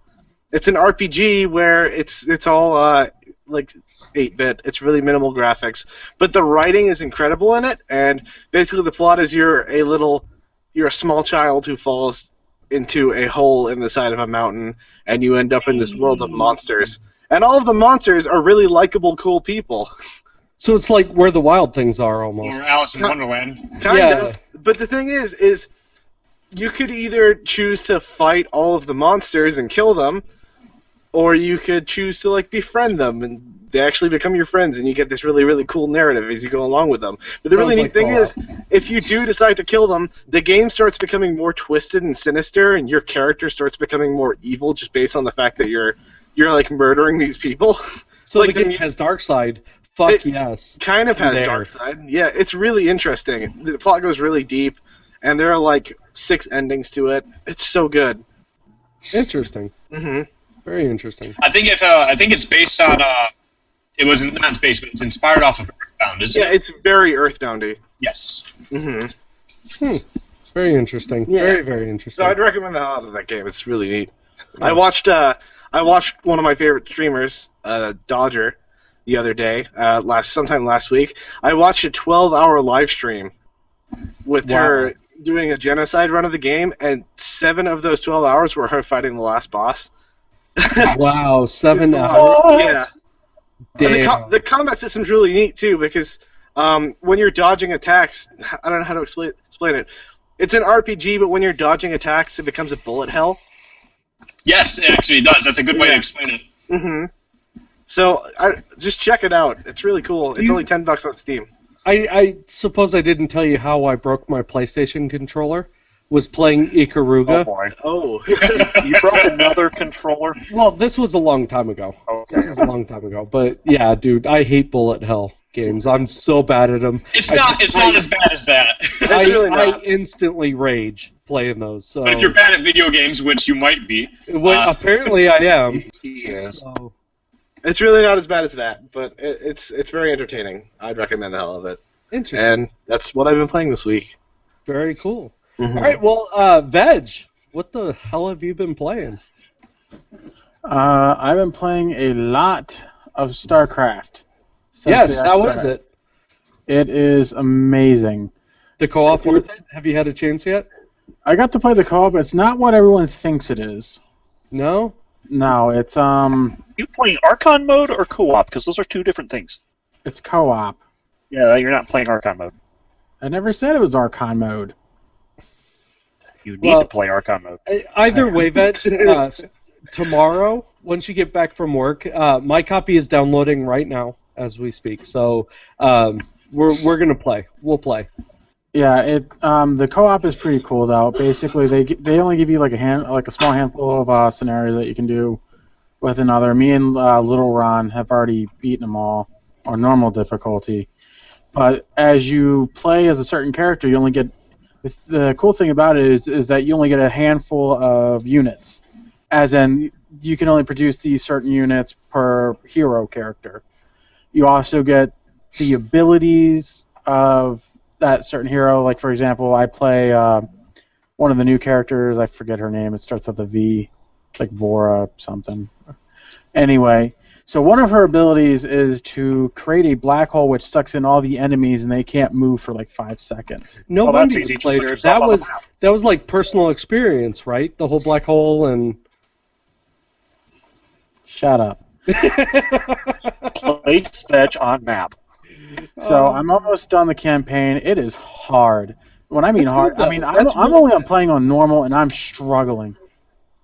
RPG where it's all like 8-bit. It's really minimal graphics, but the writing is incredible in it. And basically, the plot is you're a small child who falls into a hole in the side of a mountain, and you end up in this world of monsters. And all of the monsters are really likable, cool people. So it's like where the wild things are almost. Or Alice in Wonderland. Kind Yeah. of. But the thing is you could either choose to fight all of the monsters and kill them, or you could choose to befriend them, and they actually become your friends, and you get this really, really cool narrative as you go along with them. But the really Sounds neat like thing Fallout. is, if you do decide to kill them, the game starts becoming more twisted and sinister, and your character starts becoming more evil just based on the fact that you're murdering these people. So like the game the- has dark side. Fuck yes. Kind of has There. dark side. Yeah, it's really interesting. The plot goes really deep, and there are 6 endings to it. It's so good. Interesting. hmm Very interesting. I think it's based on it was not based, but it's inspired off of Earthbound, isn't Yeah, it? it's very Earthboundy. Yes. hmm Very interesting. Yeah. Very, very interesting. So I'd recommend the hell out of that game. It's really neat. I watched one of my favorite streamers, Dodger, the other day, sometime last week. I watched a 12-hour live stream with Wow. her doing a genocide run of the game, and 7 of those 12 hours were her fighting the last boss. Wow, 7 It's a hours. lot. Yeah. And Damn. the combat system's really neat too, because when you're dodging attacks, I don't know how to explain it. It's an RPG, but when you're dodging attacks, it becomes a bullet hell. Yes, it actually does. That's a good way to Yeah. explain it. hmm So just check it out. It's really cool. It's only $10 on Steam. I suppose I didn't tell you how I broke my PlayStation controller. Was playing Oh Ikaruga. boy. Oh. You broke another controller? Well, this was a long time ago. Okay. This was a long time ago. But yeah, dude, I hate bullet hell games. I'm so bad at them. It's not as bad as that. really I not. instantly rage playing those. So But if you're bad at video games, which you might be, well, apparently I am. Yes. So, It's really not as bad as that, but it's very entertaining. I'd recommend the hell of it. interesting. And that's what I've been playing this week. Very cool. Mhm. All right, well, Veg, what the hell have you been playing? I've been playing a lot of StarCraft. Yes, how is it? It is amazing. The co-op worth it? Have you had a chance yet? I got to play the co-op. It's not what everyone thinks it is. No? No, it's You playing Archon mode or co-op? Because those are two different things. it's co-op. Yeah, you're not playing Archon mode. I never said it was Archon mode. You need Well- to play Archon mode. Either way, Veg, tomorrow, once you get back from work, my copy is downloading right now as we speak. So we're gonna play. We'll play. Yeah, the co-op is pretty cool though. Basically, they only give you like a small handful of scenarios that you can do with another. Me and Little Ron have already beaten them all on normal difficulty. But as you play as a certain character, you only get the cool thing about it is that you only get a handful of units. As in, you can only produce these certain units per hero character. You also get the abilities of that certain hero. Like, for example, I play one of the new characters. I forget her name. It starts with a V, like Vora something. Anyway, so one of her abilities is to create a black hole which sucks in all the enemies, and they can't move for like 5 seconds. No Well, wonder that's you easy. played Just her. put yourself on the That was like personal experience, right? The whole black hole and. Shut up. Place Veg on map. So I'm almost done the campaign. It is hard. When I mean That's hard, good, I mean though. I'm That's really only good. playing on normal, and I'm struggling.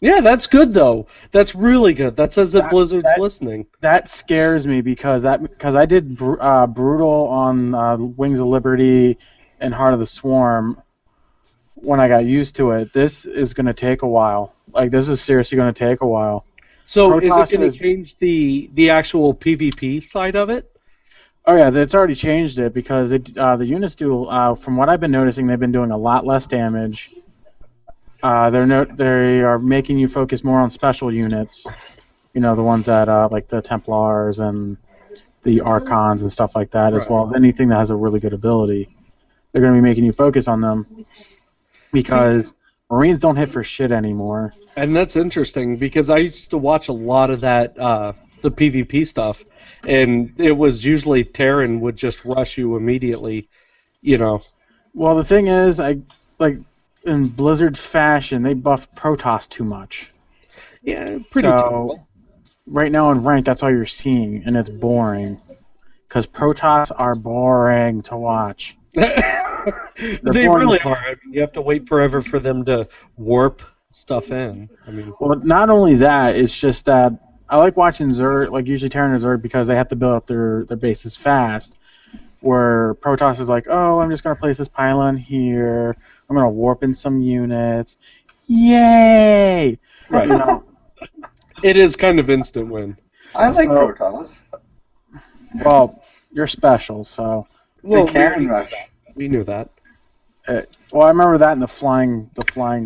Yeah, that's good though. That's really good. That says that Blizzard's listening. That scares me because I did brutal on Wings of Liberty and Heart of the Swarm. When I got used to it, this is going to take a while. Like, this is seriously going to take a while. So Protoss is it going to change the actual PvP side of it? Oh yeah, it's already changed it because the units do. From what I've been noticing, they've been doing a lot less damage. They are making you focus more on special units. You know, the ones that like the Templars and the Archons and stuff like that, as well as anything that has a really good ability. They're going to be making you focus on them because Marines don't hit for shit anymore. And that's interesting because I used to watch a lot of that the PvP stuff, and it was usually Terran would just rush you immediately, you know. Well, the thing is, in Blizzard fashion, they buffed Protoss too much. Yeah, pretty So, typical. right now in ranked, that's all you're seeing, and it's boring. Because Protoss are boring to watch. They boring really to are. I mean, you have to wait forever for them to warp stuff in. I mean, Well, not only that, it's just that I like watching Zerg, like usually Terran and Zerg, because they have to build up their bases fast. Where Protoss is like, oh, I'm just going to place this pylon here. I'm going to warp in some units. Yay! Right. You know, it is kind of instant win. I like So- Protoss. well, you're special, so. Well, The cannon rush. we knew that. Well, I remember that in the flying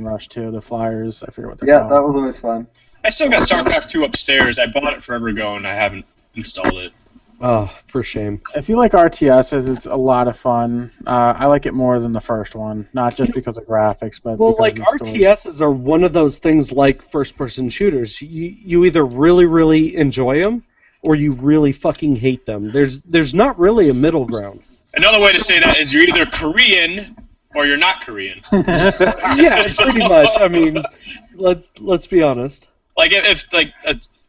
rush too. The flyers, I forget what they're Yeah, called. that was always fun. I still got StarCraft 2 upstairs. I bought it forever ago and I haven't installed it. Oh, for shame. If you like RTSs, it's a lot of fun. I like it more than the first one, not just because of graphics, but Well, because like of the story. RTSs are one of those things like first-person shooters. You either really, really enjoy them, or you really fucking hate them. There's not really a middle ground. Another way to say that is you're either Korean or you're not Korean. Yeah, pretty much. I mean, let's be honest. Like if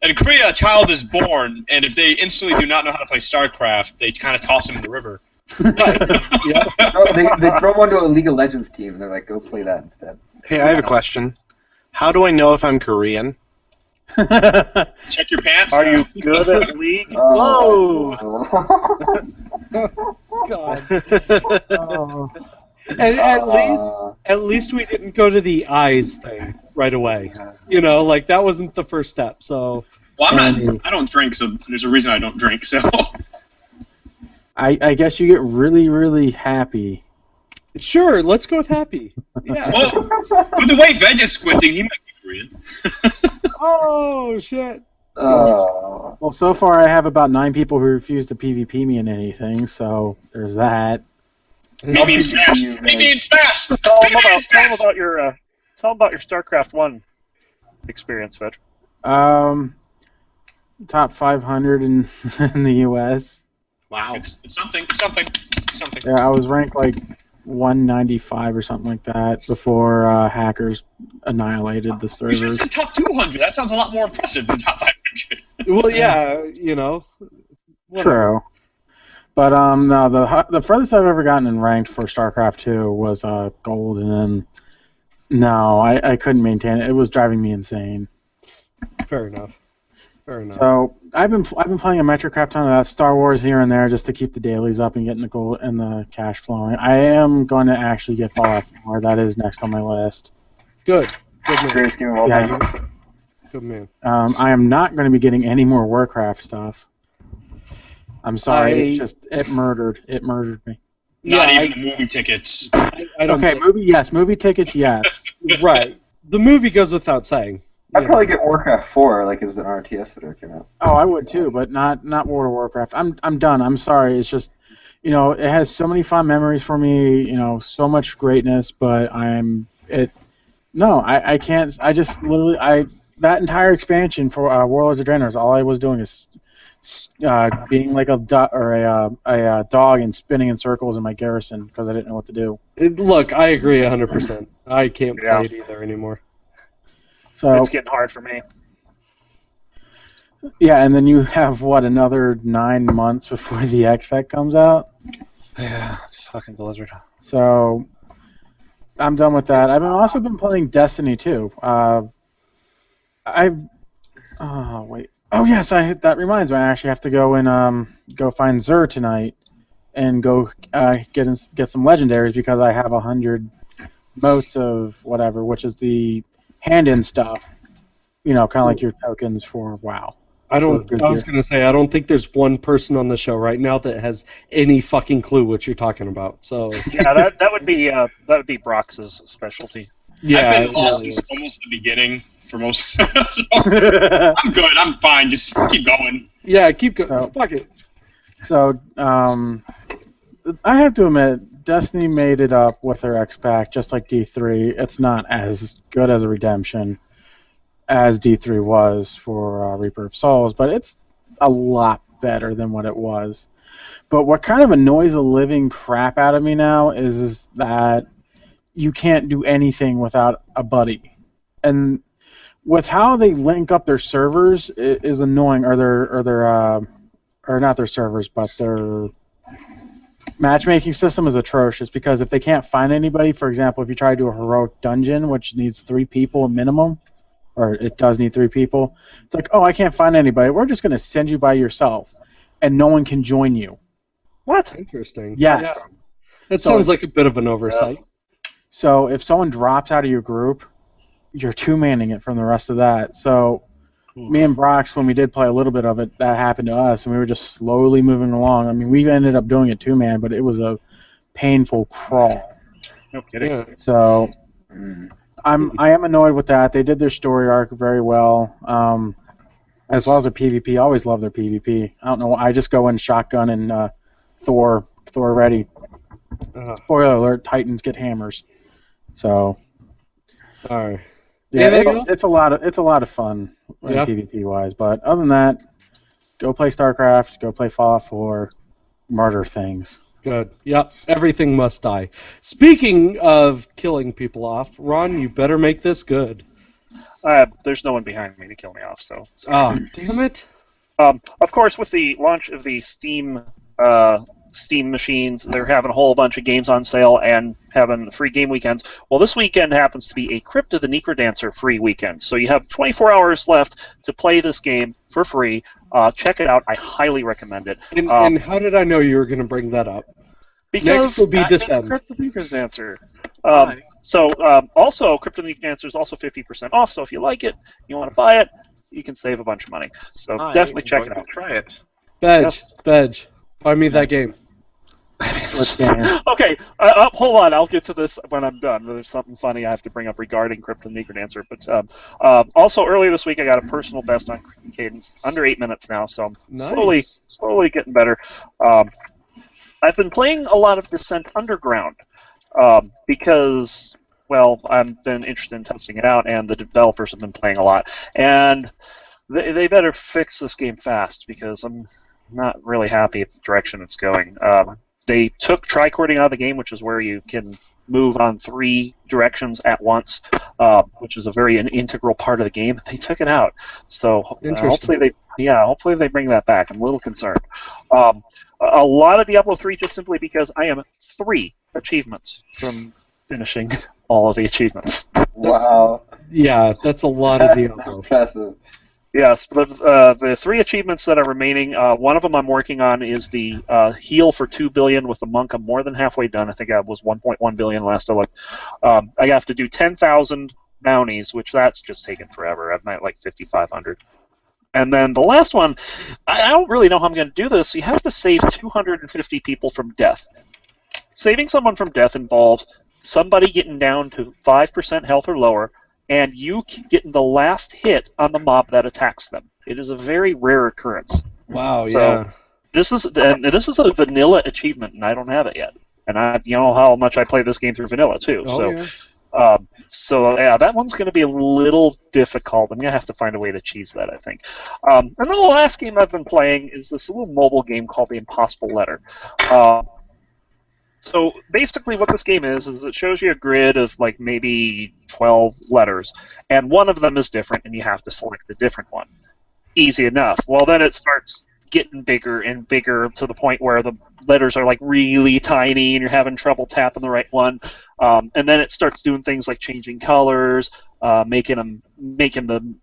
in Korea a child is born and if they instantly do not know how to play StarCraft, they kind of toss him in the river. Yeah. No, they throw one to a League of Legends team, and they're like, go play that instead. Hey, I have a question. How do I know if I'm Korean? Check your pants. Are you good at League? Whoa! God. Oh. And at least we didn't go to the eyes thing right away. You know, like that wasn't the first step. So Well, I don't drink, so there's a reason I don't drink. So I guess you get really, really happy. sure, let's go with happy. Yeah. well, with the way Veg is squinting, he might be Korean. Oh shit. Well, so far I have about 9 people who refuse to PvP me in anything, so there's that. Meet me in Smash. Meet me in Smash. Tell Meet me in them Smash. about your StarCraft 1 experience, Veg. Top 500 in the U.S. Wow. It's something. Something. Yeah, I was ranked like 195 or something like that before hackers annihilated the You should have servers. said top 200. That sounds a lot more impressive than top 500. Well, yeah, you know. True. But no, the furthest I've ever gotten in ranked for StarCraft 2 was gold, and then no, I couldn't maintain it. It was driving me insane. Fair enough. Fair enough. So I've been playing a Metro crap ton of that Star Wars here and there just to keep the dailies up and getting the gold and the cash flowing. I am going to actually get Fallout 4. That is next on my list. Good. Good man. Greatest game of all Yeah, time. Good man. I am not going to be getting any more Warcraft stuff. I'm sorry, it's just it murdered me. Not Yeah, even the movie tickets. I don't Okay, movie tickets, yes. right. The movie goes without saying. I'd probably get Warcraft 4, like as an RTS video came out. Oh, I would too, but not World of Warcraft. I'm done. I'm sorry. It's just it has so many fond memories for me. So much greatness, but I can't. I just literally that entire expansion for Warlords of Draenor, all I was doing is being like a dog and spinning in circles in my garrison because I didn't know what to do. Look, I agree 100%. I can't play it either anymore. So it's getting hard for me. Yeah, and then you have another 9 months before the XFAC comes out. Yeah, fucking Blizzard. So I'm done with that. I've also been playing Destiny too. That reminds me. I actually have to go and go find Xur tonight and go get some legendaries because I have 100 motes of whatever, which is the hand-in stuff. Kind of like your tokens for WoW. I was going to say, I don't think there's one person on the show right now that has any fucking clue what you're talking about. So yeah, that would be Brox's specialty. Yeah, I've been lost since almost the beginning for most. So I'm good. I'm fine. Just keep going. Yeah, keep going. Fuck it. So I have to admit, Destiny made it up with their X-Pack, just like D3. It's not as good as a redemption as D3 was for Reaper of Souls, but it's a lot better than what it was. But what kind of annoys the living crap out of me now is that you can't do anything without a buddy. And with how they link up their servers is annoying, or not their servers, but their matchmaking system is atrocious, because if they can't find anybody, for example, if you try to do a heroic dungeon, which needs 3 people minimum, or it does need 3 people, it's like, oh, I can't find anybody. We're just going to send you by yourself, and no one can join you. What? Interesting. Yes. Yeah. That sounds like a bit of an oversight. So if someone drops out of your group, you're two-manning it from the rest of that. So me and Brox, when we did play a little bit of it, that happened to us, and we were just slowly moving along. I mean, we ended up doing it two-man, but it was a painful crawl. No kidding. Yeah. So I am annoyed with that. They did their story arc very well, as well as their PvP. I always love their PvP. I don't know. I just go in shotgun and Thor ready. Spoiler alert: Titans get hammers. So, all right. Yeah, it's a lot of fun PvP wise. But other than that, go play StarCraft, go play Fallout 4, murder things. Good. Yep. Everything must die. Speaking of killing people off, Ron, you better make this good. There's no one behind me to kill me off, so. Oh, damn it. Of course, with the launch of the Steam machines, they're having a whole bunch of games on sale and having free game weekends. Well, this weekend happens to be a Crypt of the Necrodancer free weekend. So you have 24 hours left to play this game for free. Check it out. I highly recommend it. And how did I know you were going to bring that up? Because next will be Descent. Crypt of the Necrodancer. Also, Crypt of the Necrodancer is also 50% off, so if you like it, you want to buy it, you can save a bunch of money. So definitely check it out. Try it. Veg. Buy me that game. Okay, hold on. I'll get to this when I'm done. There's something funny I have to bring up regarding Crypt of the Necrodancer. But also earlier this week, I got a personal best on cadence, under 8 minutes now. So I'm slowly getting better. I've been playing a lot of Descent Underground because, well, I've been interested in testing it out, and the developers have been playing a lot. And they better fix this game fast because I'm not really happy with the direction it's going. They took tricording out of the game, which is where you can move on 3 directions at once, which is a very integral part of the game. They took it out, so hopefully they bring that back. I'm a little concerned. A lot of Diablo 3 just simply because I am 3 achievements from finishing all of the achievements. Wow. Yeah, that's a lot of Diablo. Impressive. Yes, the 3 achievements that are remaining, one of them I'm working on is the heal for 2 billion with the monk. I'm more than halfway done. I think I was 1.1 billion last I looked. I have to do 10,000 bounties, which that's just taken forever. I'm at like 5,500. And then the last one, I don't really know how I'm going to do this. You have to save 250 people from death. Saving someone from death involves somebody getting down to 5% health or lower, and you getting the last hit on the mob that attacks them. It is a very rare occurrence. Wow, so yeah. this is a vanilla achievement, and I don't have it yet. And you know how much I play this game through vanilla too. So yeah, that one's going to be a little difficult. I'm going to have to find a way to cheese that, I think. And then the last game I've been playing is this little mobile game called The Impossible Letter. So basically what this game is it shows you a grid of like maybe 12 letters, and one of them is different, and you have to select the different one. Easy enough. Well, then it starts getting bigger and bigger to the point where the letters are like really tiny and you're having trouble tapping the right one. And then it starts doing things like changing colors, making the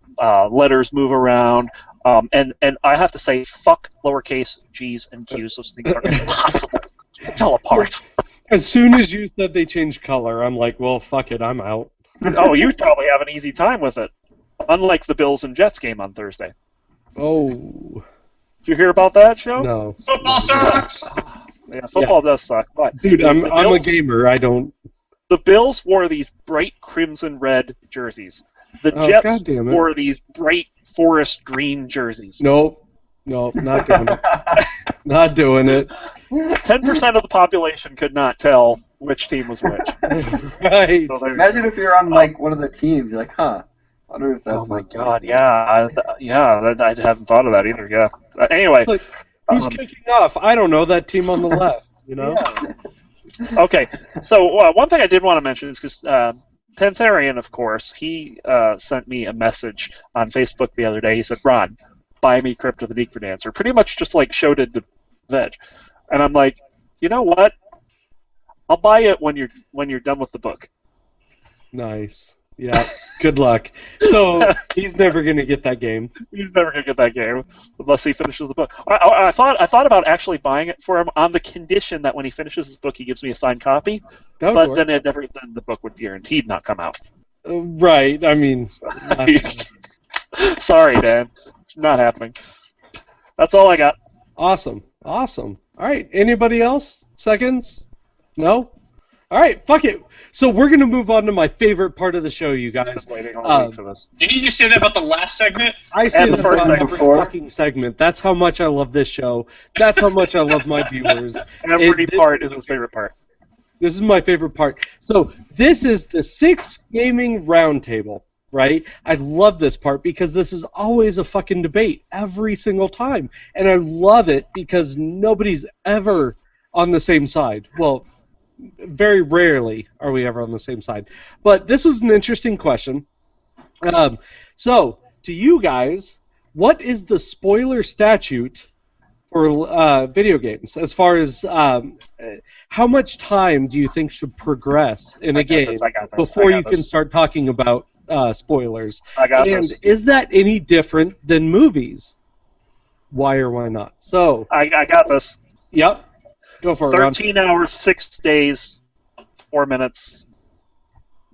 letters move around. And I have to say, fuck lowercase g's and q's. Those things are impossible to tell apart. As soon as you said they changed color, I'm like, well, fuck it, I'm out. Oh, you probably have an easy time with it. Unlike the Bills and Jets game on Thursday. Oh. Did you hear about that, show? No. Football sucks! Yeah, football does suck. But dude, I'm a gamer. I don't. The Bills wore these bright crimson red jerseys. The Jets wore these bright forest green jerseys. Nope, not doing it. Not doing it. 10% of the population could not tell which team was which. Right. So imagine if you're on like one of the teams, you're like, huh. I wonder if that's. Oh my God! Yeah, I haven't thought of that either. Yeah. Anyway, like, who's kicking off? I don't know. That team on the left. You know. Yeah. Okay. So one thing I did want to mention is because Pantherian, of course, he sent me a message on Facebook the other day. He said, "Ron, buy me Crypt of the Necrodancer." Pretty much just like showed it to Veg, and I'm like, you know what? I'll buy it when you're done with the book. Nice. Yeah, good luck. So he's never gonna get that game. He's never gonna get that game unless he finishes the book. I thought about actually buying it for him on the condition that when he finishes his book, he gives me a signed copy. But then the book would guaranteed not come out. Right. I mean, sorry, Dan, not happening. That's all I got. Awesome. All right. Anybody else? Seconds? No. All right, fuck it. So we're gonna move on to my favorite part of the show, you guys. Waiting all week for this. Didn't you just say that about the last segment? I say that about every fucking segment. That's how much I love this show. That's how much I love my viewers. Every part is his favorite part. This is my favorite part. So this is the 6 gaming roundtable, right? I love this part because this is always a fucking debate every single time, and I love it because nobody's ever on the same side. Well, very rarely are we ever on the same side. But this was an interesting question. So, to you guys, what is the spoiler statute for video games? As far as how much time do you think should progress in a game before you can start talking about spoilers? And is that any different than movies? Why or why not? So I got this. Yep. Go for it, 13 hours, 6 days, 4 minutes,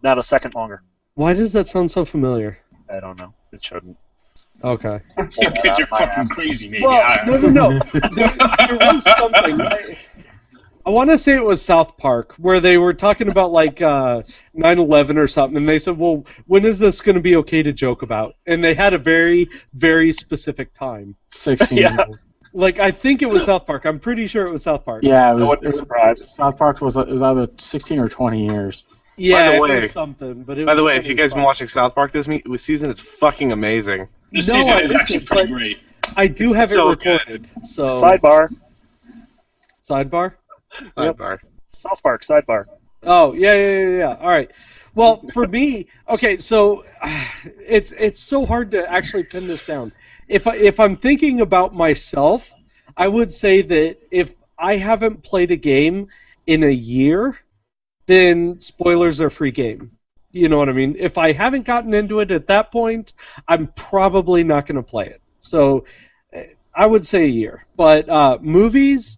not a second longer. Why does that sound so familiar? I don't know. It shouldn't. Okay. Because you're fucking crazy, maybe. Well, no. There was something. I want to say it was South Park, where they were talking about like 9/11 or something, and they said, well, when is this going to be okay to joke about? And they had a very, very specific time. 16. Yeah. Like, I think it was South Park. I'm pretty sure it was South Park. Yeah, it was. I wouldn't be surprised. South Park was either 16 or 20 years. Yeah, By the way- it was something. But By the way, if you guys been watching South Park this season, it's fucking amazing. This No, season I is didn't, actually pretty but- great. I do have so it recorded. So Sidebar. Sidebar? Sidebar. South Park, sidebar. Oh, yeah. All right. Well, for me, okay, so it's so hard to actually pin this down. If I'm thinking about myself, I would say that if I haven't played a game in a year, then spoilers are free game. You know what I mean? If I haven't gotten into it at that point, I'm probably not going to play it. So I would say a year. But movies,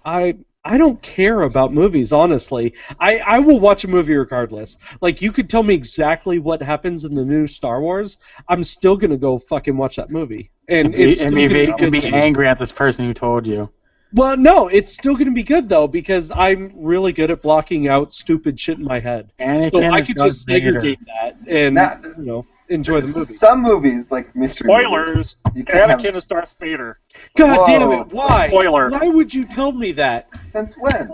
I don't care about movies, honestly. I will watch a movie regardless. Like, you could tell me exactly what happens in the new Star Wars, I'm still going to go fucking watch that movie. And be angry at this person who told you. Well, no, it's still going to be good, though, because I'm really good at blocking out stupid shit in my head. So I could just segregate that and, enjoy the movie. Some movies, like mystery Spoilers! movies, you can't Anakin is Darth Vader. God Whoa. damn it! Why? Spoiler. Why would you tell me that? Since when?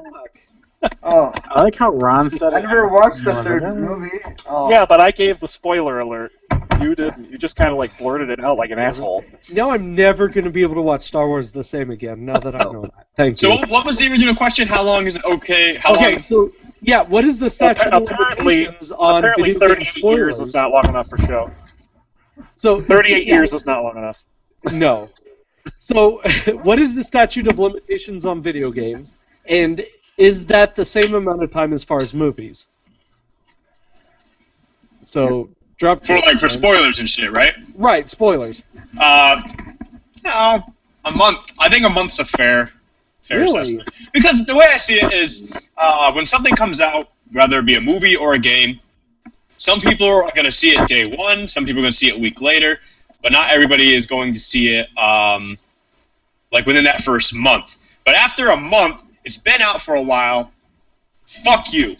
Oh, I like how Ron said I it. never watched the Was third it? movie. Oh. Yeah, but I gave the spoiler alert. You didn't. You just kind of like blurted it out like an asshole. Now I'm never going to be able to watch Star Wars the same again. Now that I know that. Thank you. So what was the original question? How long is it okay? How Okay, long? so yeah, what is the statute of Apparently, limitations on apparently video game 38 years is spoilers? not long enough for show. So 38 yeah, years is not long enough. No. So what is the statute of limitations on video games? And is that the same amount of time as far as movies? So Dropkick. For spoilers and shit, right? Right, spoilers. A month. I think a month's a fair Really? assessment. Because the way I see it is, when something comes out, whether it be a movie or a game, some people are going to see it day one, some people are going to see it a week later, but not everybody is going to see it like within that first month. But after a month, it's been out for a while, fuck you.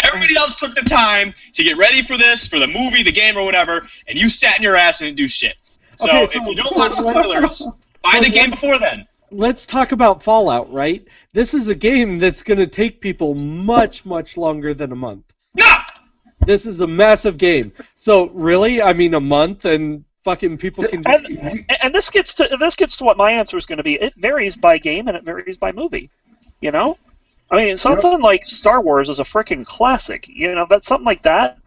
Everybody else took the time to get ready for this, for the movie, the game, or whatever, and you sat in your ass and didn't do shit. So, Okay, if you don't want spoilers, buy the game before then. Let's talk about Fallout, right? This is a game that's going to take people much, much longer than a month. No! This is a massive game. So, really? I mean, a month and fucking people can just... And this gets to what my answer is going to be. It varies by game and it varies by movie. You know? I mean, something like Star Wars is a freaking classic. You know, that's something like that.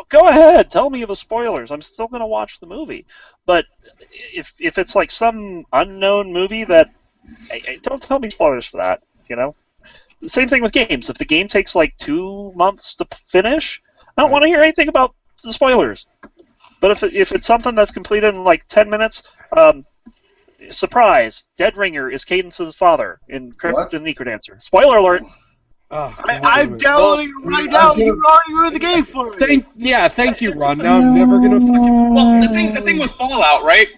Go ahead, tell me the spoilers. I'm still going to watch the movie. But if it's like some unknown movie that, don't tell me spoilers for that. You know, the same thing with games. If the game takes like 2 months to finish, I don't want to hear anything about the spoilers. But if it's something that's completed in like 10 minutes, surprise, Dead Ringer is Cadence's father in Crypt and Necrodancer. Spoiler alert. Oh, I'm downloading it right now. You already ruined the game for me. Thank you, Ron. Now I'm never gonna fucking. Well, the thing with Fallout, right?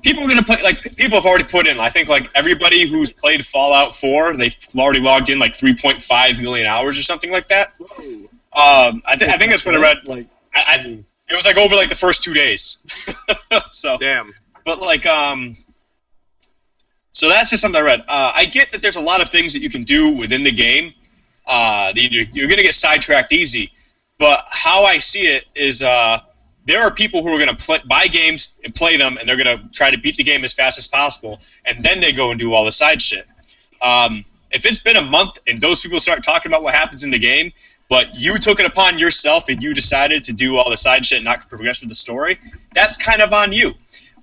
People are gonna play, like, people have already put in. I think like everybody who's played Fallout 4, they've already logged in like 3.5 million hours or something like that. I think that's what I read. Like, it was like over like the first 2 days. So Damn. But like so that's just something I read. I get that there's a lot of things that you can do within the game. You're going to get sidetracked easy. But how I see it is there are people who are going to buy games and play them, and they're going to try to beat the game as fast as possible, and then they go and do all the side shit. If it's been a month and those people start talking about what happens in the game, but you took it upon yourself and you decided to do all the side shit and not progress with the story, that's kind of on you.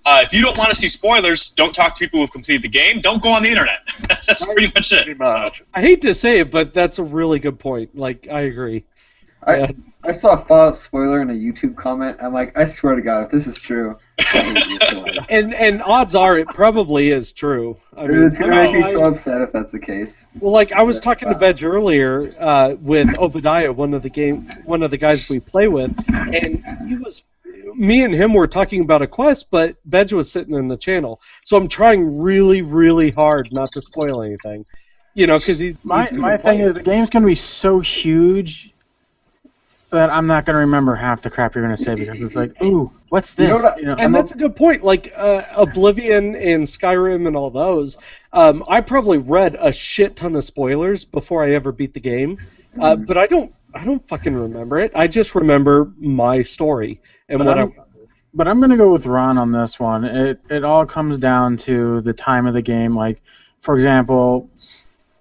If you don't want to see spoilers, don't talk to people who've completed the game. Don't go on the internet. That's pretty much it. Pretty much. So. I hate to say it, but that's a really good point. Like, I agree. I saw a Fallout spoiler in a YouTube comment. I'm like, I swear to God, if this is true, And odds are it probably is true. I mean, it's gonna make me so upset if that's the case. Well, like I was talking to Veg earlier with Obadiah, one of the guys we play with, and me and him were talking about a quest, but Veg was sitting in the channel, so I'm trying really, really hard not to spoil anything, you know, because my thing is the game's gonna be so huge that I'm not gonna remember half the crap you're gonna say because it's like, ooh, what's this? And that's a good point. Like Oblivion and Skyrim and all those, I probably read a shit ton of spoilers before I ever beat the game, but I don't fucking remember it. I just remember my story and But I'm gonna go with Ron on this one. It all comes down to the time of the game. Like, for example,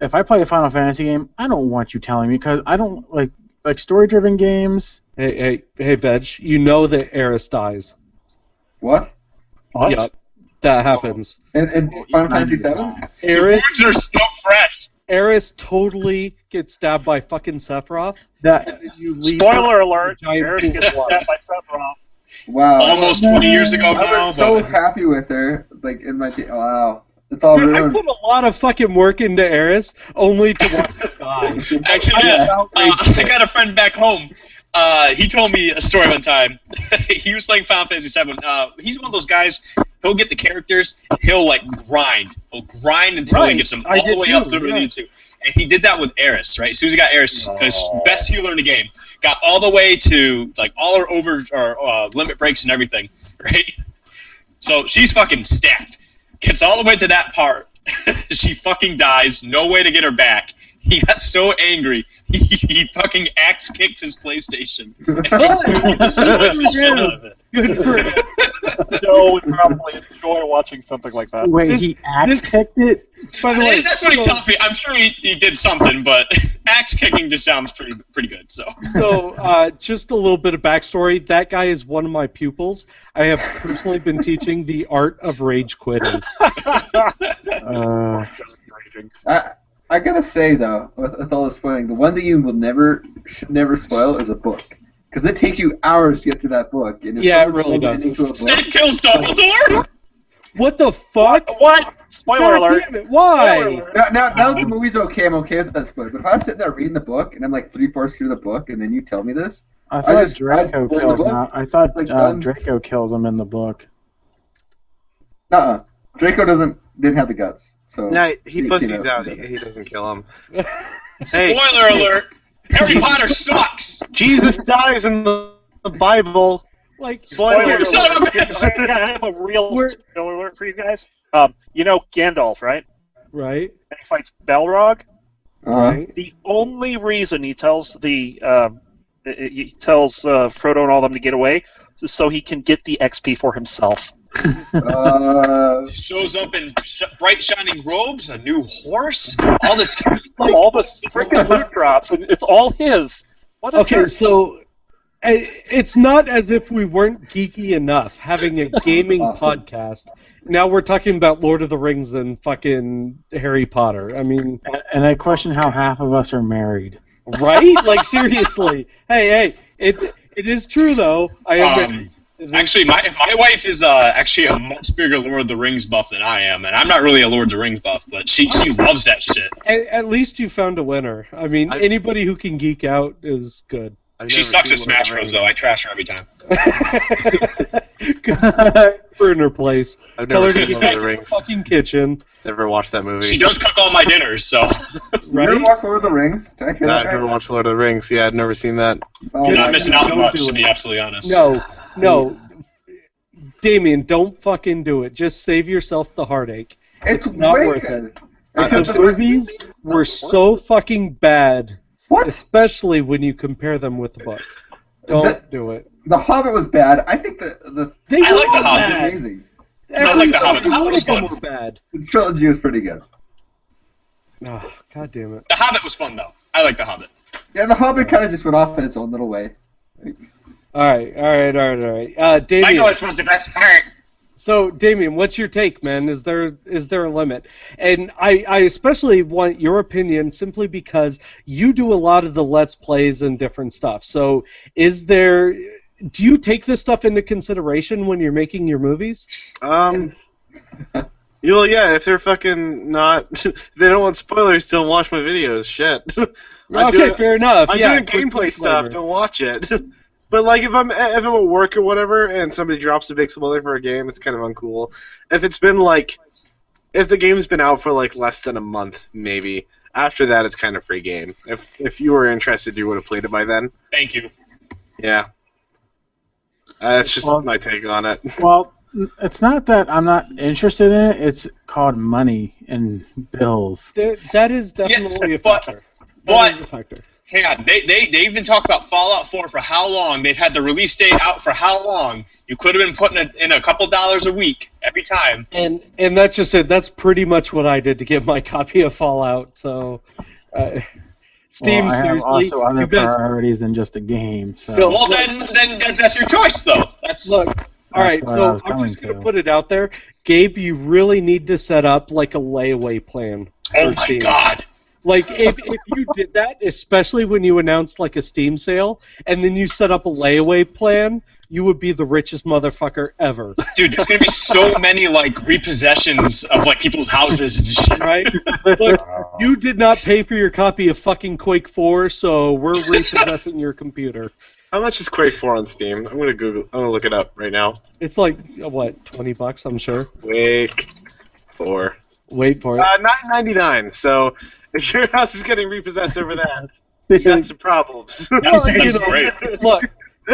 if I play a Final Fantasy game, I don't want you telling me because I don't like story-driven games. Hey, Veg, you know that Eris dies. What? Yep, that happens. In Final Fantasy VII? The wounds are so fresh. Eris totally gets stabbed by fucking Sephiroth. Spoiler alert, Eris Eris gets stabbed by Sephiroth. Wow. Almost 20 years ago I now. was so happy with her, like in my team. Wow. It's all Dude, I ruined. put a lot of fucking work into Eris only to watch her die. Actually, yeah. I got a friend back home. He told me a story one time. He was playing Final Fantasy VII. He's one of those guys. He'll get the characters. He'll like grind. He'll grind until he gets them all the way up to where they need to. And he did that with Eris, right? As soon as he got Eris, because best healer in the game, got all the way to like all her over or limit breaks and everything, right? So she's fucking stacked. Gets all the way to that part. She fucking dies. No way to get her back. He got so angry. He fucking axe kicked his PlayStation. Good for him. Joe would probably enjoy watching something like that. Wait, he axe kicked it? By the way, that's what he tells me. I'm sure he did something, but axe kicking just sounds pretty good. So just a little bit of backstory. That guy is one of my pupils. I have personally been teaching the art of rage quitting. Just raging. I gotta say though, with all the spoiling, the one that you should never spoil is a book, because it takes you hours to get to that book. And Yeah, it really does. Snape kills Dumbledore. What the fuck? What? Spoiler God alert. damn it, why? Spoiler alert. Now the movie's okay. I'm okay with that spoiler. But if I was sitting there reading the book and I'm like 3/4 through the book, and then you tell me this, I thought I'd burn the book. I thought Like, Draco kills him in the book. Draco didn't have the guts. So No, he pussies you know, out. He doesn't kill him. Spoiler alert. Harry Potter sucks. Jesus dies in the Bible. Like, Spoiler You son of a bitch. I have a real spoiler alert for you guys. You know Gandalf, right? right? And he fights Balrog. Right. The only reason he tells Frodo and all them to get away is so he can get the XP for himself. Shows up in bright shining robes, a new horse, all this. All this freaking loot drops, and it's all his. What a Okay, jerk. so it's not as if we weren't geeky enough having a gaming podcast. Now we're talking about Lord of the Rings and fucking Harry Potter. I mean, And I question how half of us are married. right? Like, seriously. Hey, it is true though. I am. Actually, my wife is actually a much bigger Lord of the Rings buff than I am, and I'm not really a Lord of the Rings buff, but she loves that shit. At least you found a winner. I mean, anybody who can geek out is good. She sucks at Smash Bros. Though. I trash her every time. Burn her place. I've Tell never her to seen get Lord back of the in the Rings. fucking kitchen. Never watched that movie. She does cook all my dinners, so. Right? You ever watched Lord of the Rings? Did I hear No, that I've never right? watched Lord of the Rings. Yeah, I've never seen that. Oh, You're my not missing God. out Don't much, do to it. be absolutely honest. No. Damien, don't fucking do it. Just save yourself the heartache. It's not way worth good. it. Except The the movies were so fucking bad, What? especially when you compare them with the books. Don't do it. The Hobbit was bad. I think the They I like were The Hobbit. was bad. amazing. I like The Hobbit. The Hobbit was Every one of them fun. were bad. The trilogy was pretty good. Oh, God damn it. The Hobbit was fun, though. I like The Hobbit. Yeah, the Hobbit kind of just went off in its own little way. All right. Damien. Legolas was the best part. So, Damien, what's your take, man? Is there a limit? And I especially want your opinion simply because you do a lot of the Let's Plays and different stuff. So, do you take this stuff into consideration when you're making your movies? Well, yeah, if they're fucking not, if they don't want spoilers, don't watch my videos. Shit. Fair enough. I'm yeah, doing gameplay stuff. Don't watch it. But like, if I'm at work or whatever, and somebody drops a big spoiler for a game, it's kind of uncool. If it's been like, if the game's been out for like less than a month, maybe. After that, it's kind of free game. If you were interested, you would have played it by then. Thank you. Yeah. That's just my take on it. Well, it's not that I'm not interested in it. It's called money and bills. That is definitely a but- factor. but- That is a factor. Hang on, they even talk about Fallout 4 for how long. They've had the release date out for how long. You could have been putting it in a couple dollars a week every time. And that's just it. That's pretty much what I did to get my copy of Fallout. So, Steam, Well, I have seriously, also other you guys, priorities than just a game. So. Go. Well, then that's your choice, though. That's look. All right, what I so was I'm going just going to to. put it out there. Gabe, you really need to set up like a layaway plan. oh for my Steam. god. Like, if you did that, especially when you announced like a Steam sale, and then you set up a layaway plan, you would be the richest motherfucker ever. Dude, there's gonna be so many like repossessions of like people's houses and shit. Right? Look, you did not pay for your copy of fucking Quake 4, so we're repossessing your computer. How much is Quake 4 on Steam? I'm gonna look it up right now. It's like, what, $20, I'm sure? Quake 4. Wait for it. $9.99. So if your house is getting repossessed over that, you got some problems. That's great. Look,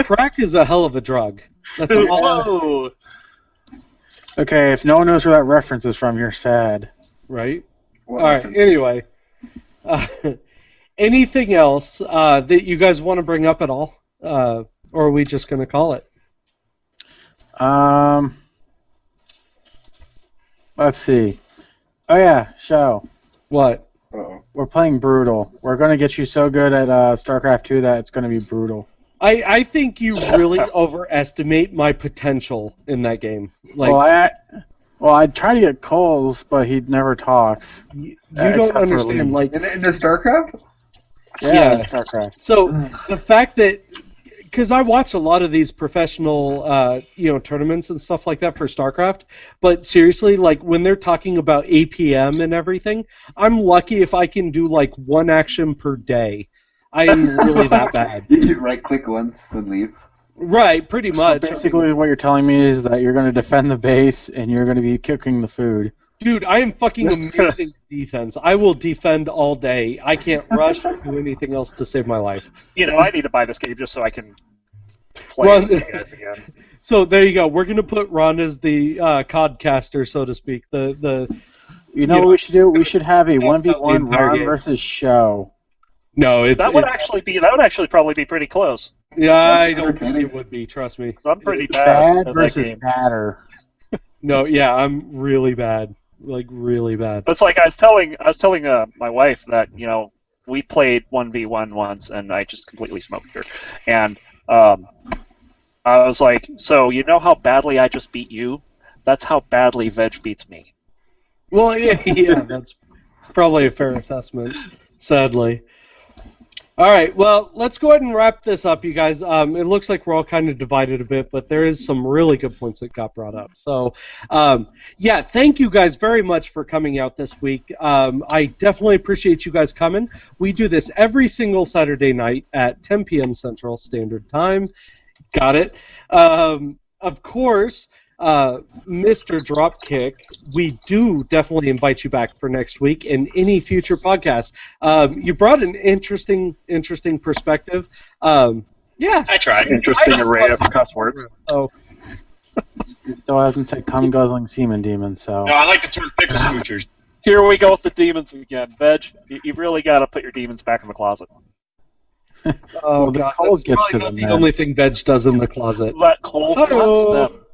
crack is a hell of a drug. That's all. Whoa. Okay, if no one knows where that reference is from, you're sad. Right? All right, anyway. Anything else that you guys want to bring up at all? Or are we just going to call it? Let's see. Oh yeah, show. What? Uh-oh. We're playing brutal. We're gonna get you so good at StarCraft 2 that it's gonna be brutal. I think you really overestimate my potential in that game. Like, I tried to get Coles, but he never talks. you don't understand. Like, In the StarCraft? Yeah, StarCraft. So the fact that, because I watch a lot of these professional, tournaments and stuff like that for StarCraft, but seriously, like when they're talking about APM and everything, I'm lucky if I can do like one action per day. I am really that bad. You right-click once, then leave. Right, pretty much. So basically, what you're telling me is that you're going to defend the base and you're going to be cooking the food. Dude, I am fucking amazing at defense. I will defend all day. I can't rush or do anything else to save my life. I need to buy this game just so I can play with you guys again. So there you go. We're gonna put Ron as the codcaster, so to speak. You know what we should do? We should have a 1v1 Ron versus Show. No, that would actually probably be pretty close. Yeah, I don't think it would be. Trust me. 'Cause I'm pretty bad Bad versus badder. No, yeah, I'm really bad. Like really bad. It's like I was telling my wife that we played 1v1 once and I just completely smoked her, and I was like, so you know how badly I just beat you? That's how badly Veg beats me. Well, yeah, that's probably a fair assessment. Sadly. All right, well, let's go ahead and wrap this up, you guys. It looks like we're all kind of divided a bit, but there is some really good points that got brought up. So, yeah, thank you guys very much for coming out this week. I definitely appreciate you guys coming. We do this every single Saturday night at 10 p.m. Central Standard Time. Got it. Of course, Mr. Dropkick, we do definitely invite you back for next week and any future podcasts. You brought an interesting perspective. Yeah. I tried. Interesting array of cuss words. Oh. He still hasn't said cum guzzling semen demon, so. No, I like to turn pickle smoochers. Here we go with the demons again. Veg, you really got to put your demons back in the closet. Oh, God. Coles That's gets to probably them, not the man. only thing Veg does in the closet. Let Coles nuts them.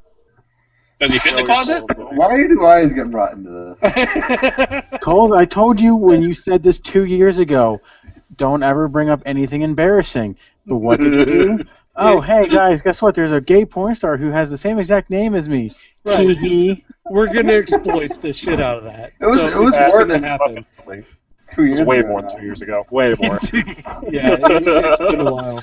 Does he fit in the closet? Why do I always get brought into this? Coles, I told you when you said this 2 years ago, don't ever bring up anything embarrassing. But what did you do? Oh, hey, guys, guess what? There's a gay porn star who has the same exact name as me. Right. Tee-hee. We're going to exploit the shit out of that. It was more than happen. 2 years It was way ago more now. than 2 years ago. Way more. Yeah, it's been a while.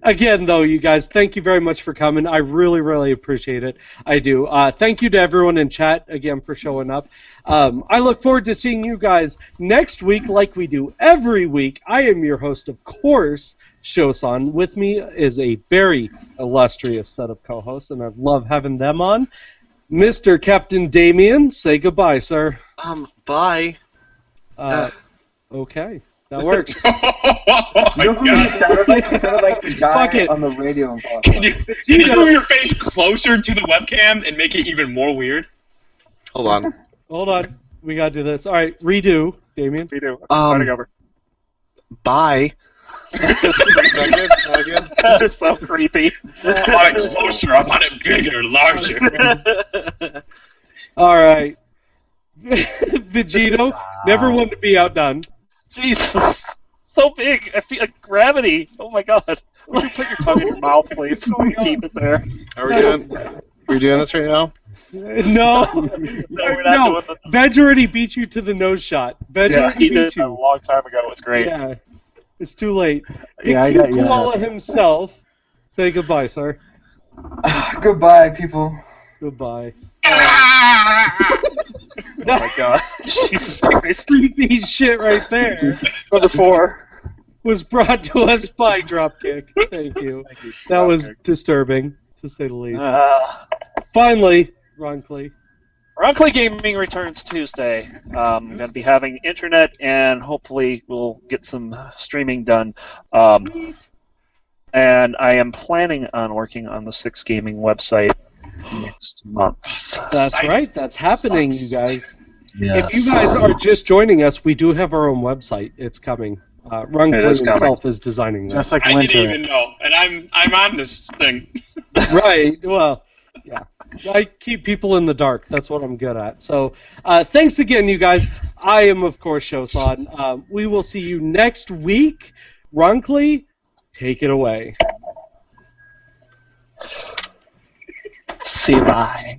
Again, though, you guys, thank you very much for coming. I really, really appreciate it. I do. Thank you to everyone in chat, again, for showing up. I look forward to seeing you guys next week like we do every week. I am your host, of course, Showsan. With me is a very illustrious set of co-hosts, and I love having them on. Mr. CptDamien, say goodbye, sir. Bye. Okay. That works. Oh my You know who you God. sounded like? You sounded like the Fuck guy it. on the radio in Can you move your face closer to the webcam and make it even more weird? Hold on. Hold on. We gotta do this. All right, redo, Damien. We do. Starting over. Bye. It's so creepy. I want it closer. I want it bigger, larger. All right. Vegetto, never one to be outdone. Jesus. So big. I feel like gravity. Oh my God. Would you put your tongue in your mouth, please? Keep it there. Are we doing this right now? No. No, we're not doing this. Veg already beat you to the nose shot. Veg Yeah, already he beat did a you. long time ago. It was great. Yeah. It's too late. Yeah, I Big got you. Koala himself. Say goodbye, sir. Goodbye, people. Goodbye. Oh my God. Jesus Christ. Creepy shit right there Number 4. was brought to us by Dropkick. Thank you. That was disturbing, to say the least. Finally, roncli. Roncli Gaming returns Tuesday. I'm going to be having internet, and hopefully we'll get some streaming done. And I am planning on working on the 6 Gaming website. next month. That's right. That's happening, you guys. Yes. If you guys are just joining us, we do have our own website. It's coming. Roncli himself is designing that. Just like I Winter. didn't even know, and I'm on this thing. Right. Well, yeah. I keep people in the dark. That's what I'm good at. So, thanks again, you guys. I am, of course, Showsan. We will see you next week. Roncli, take it away. See you, bye.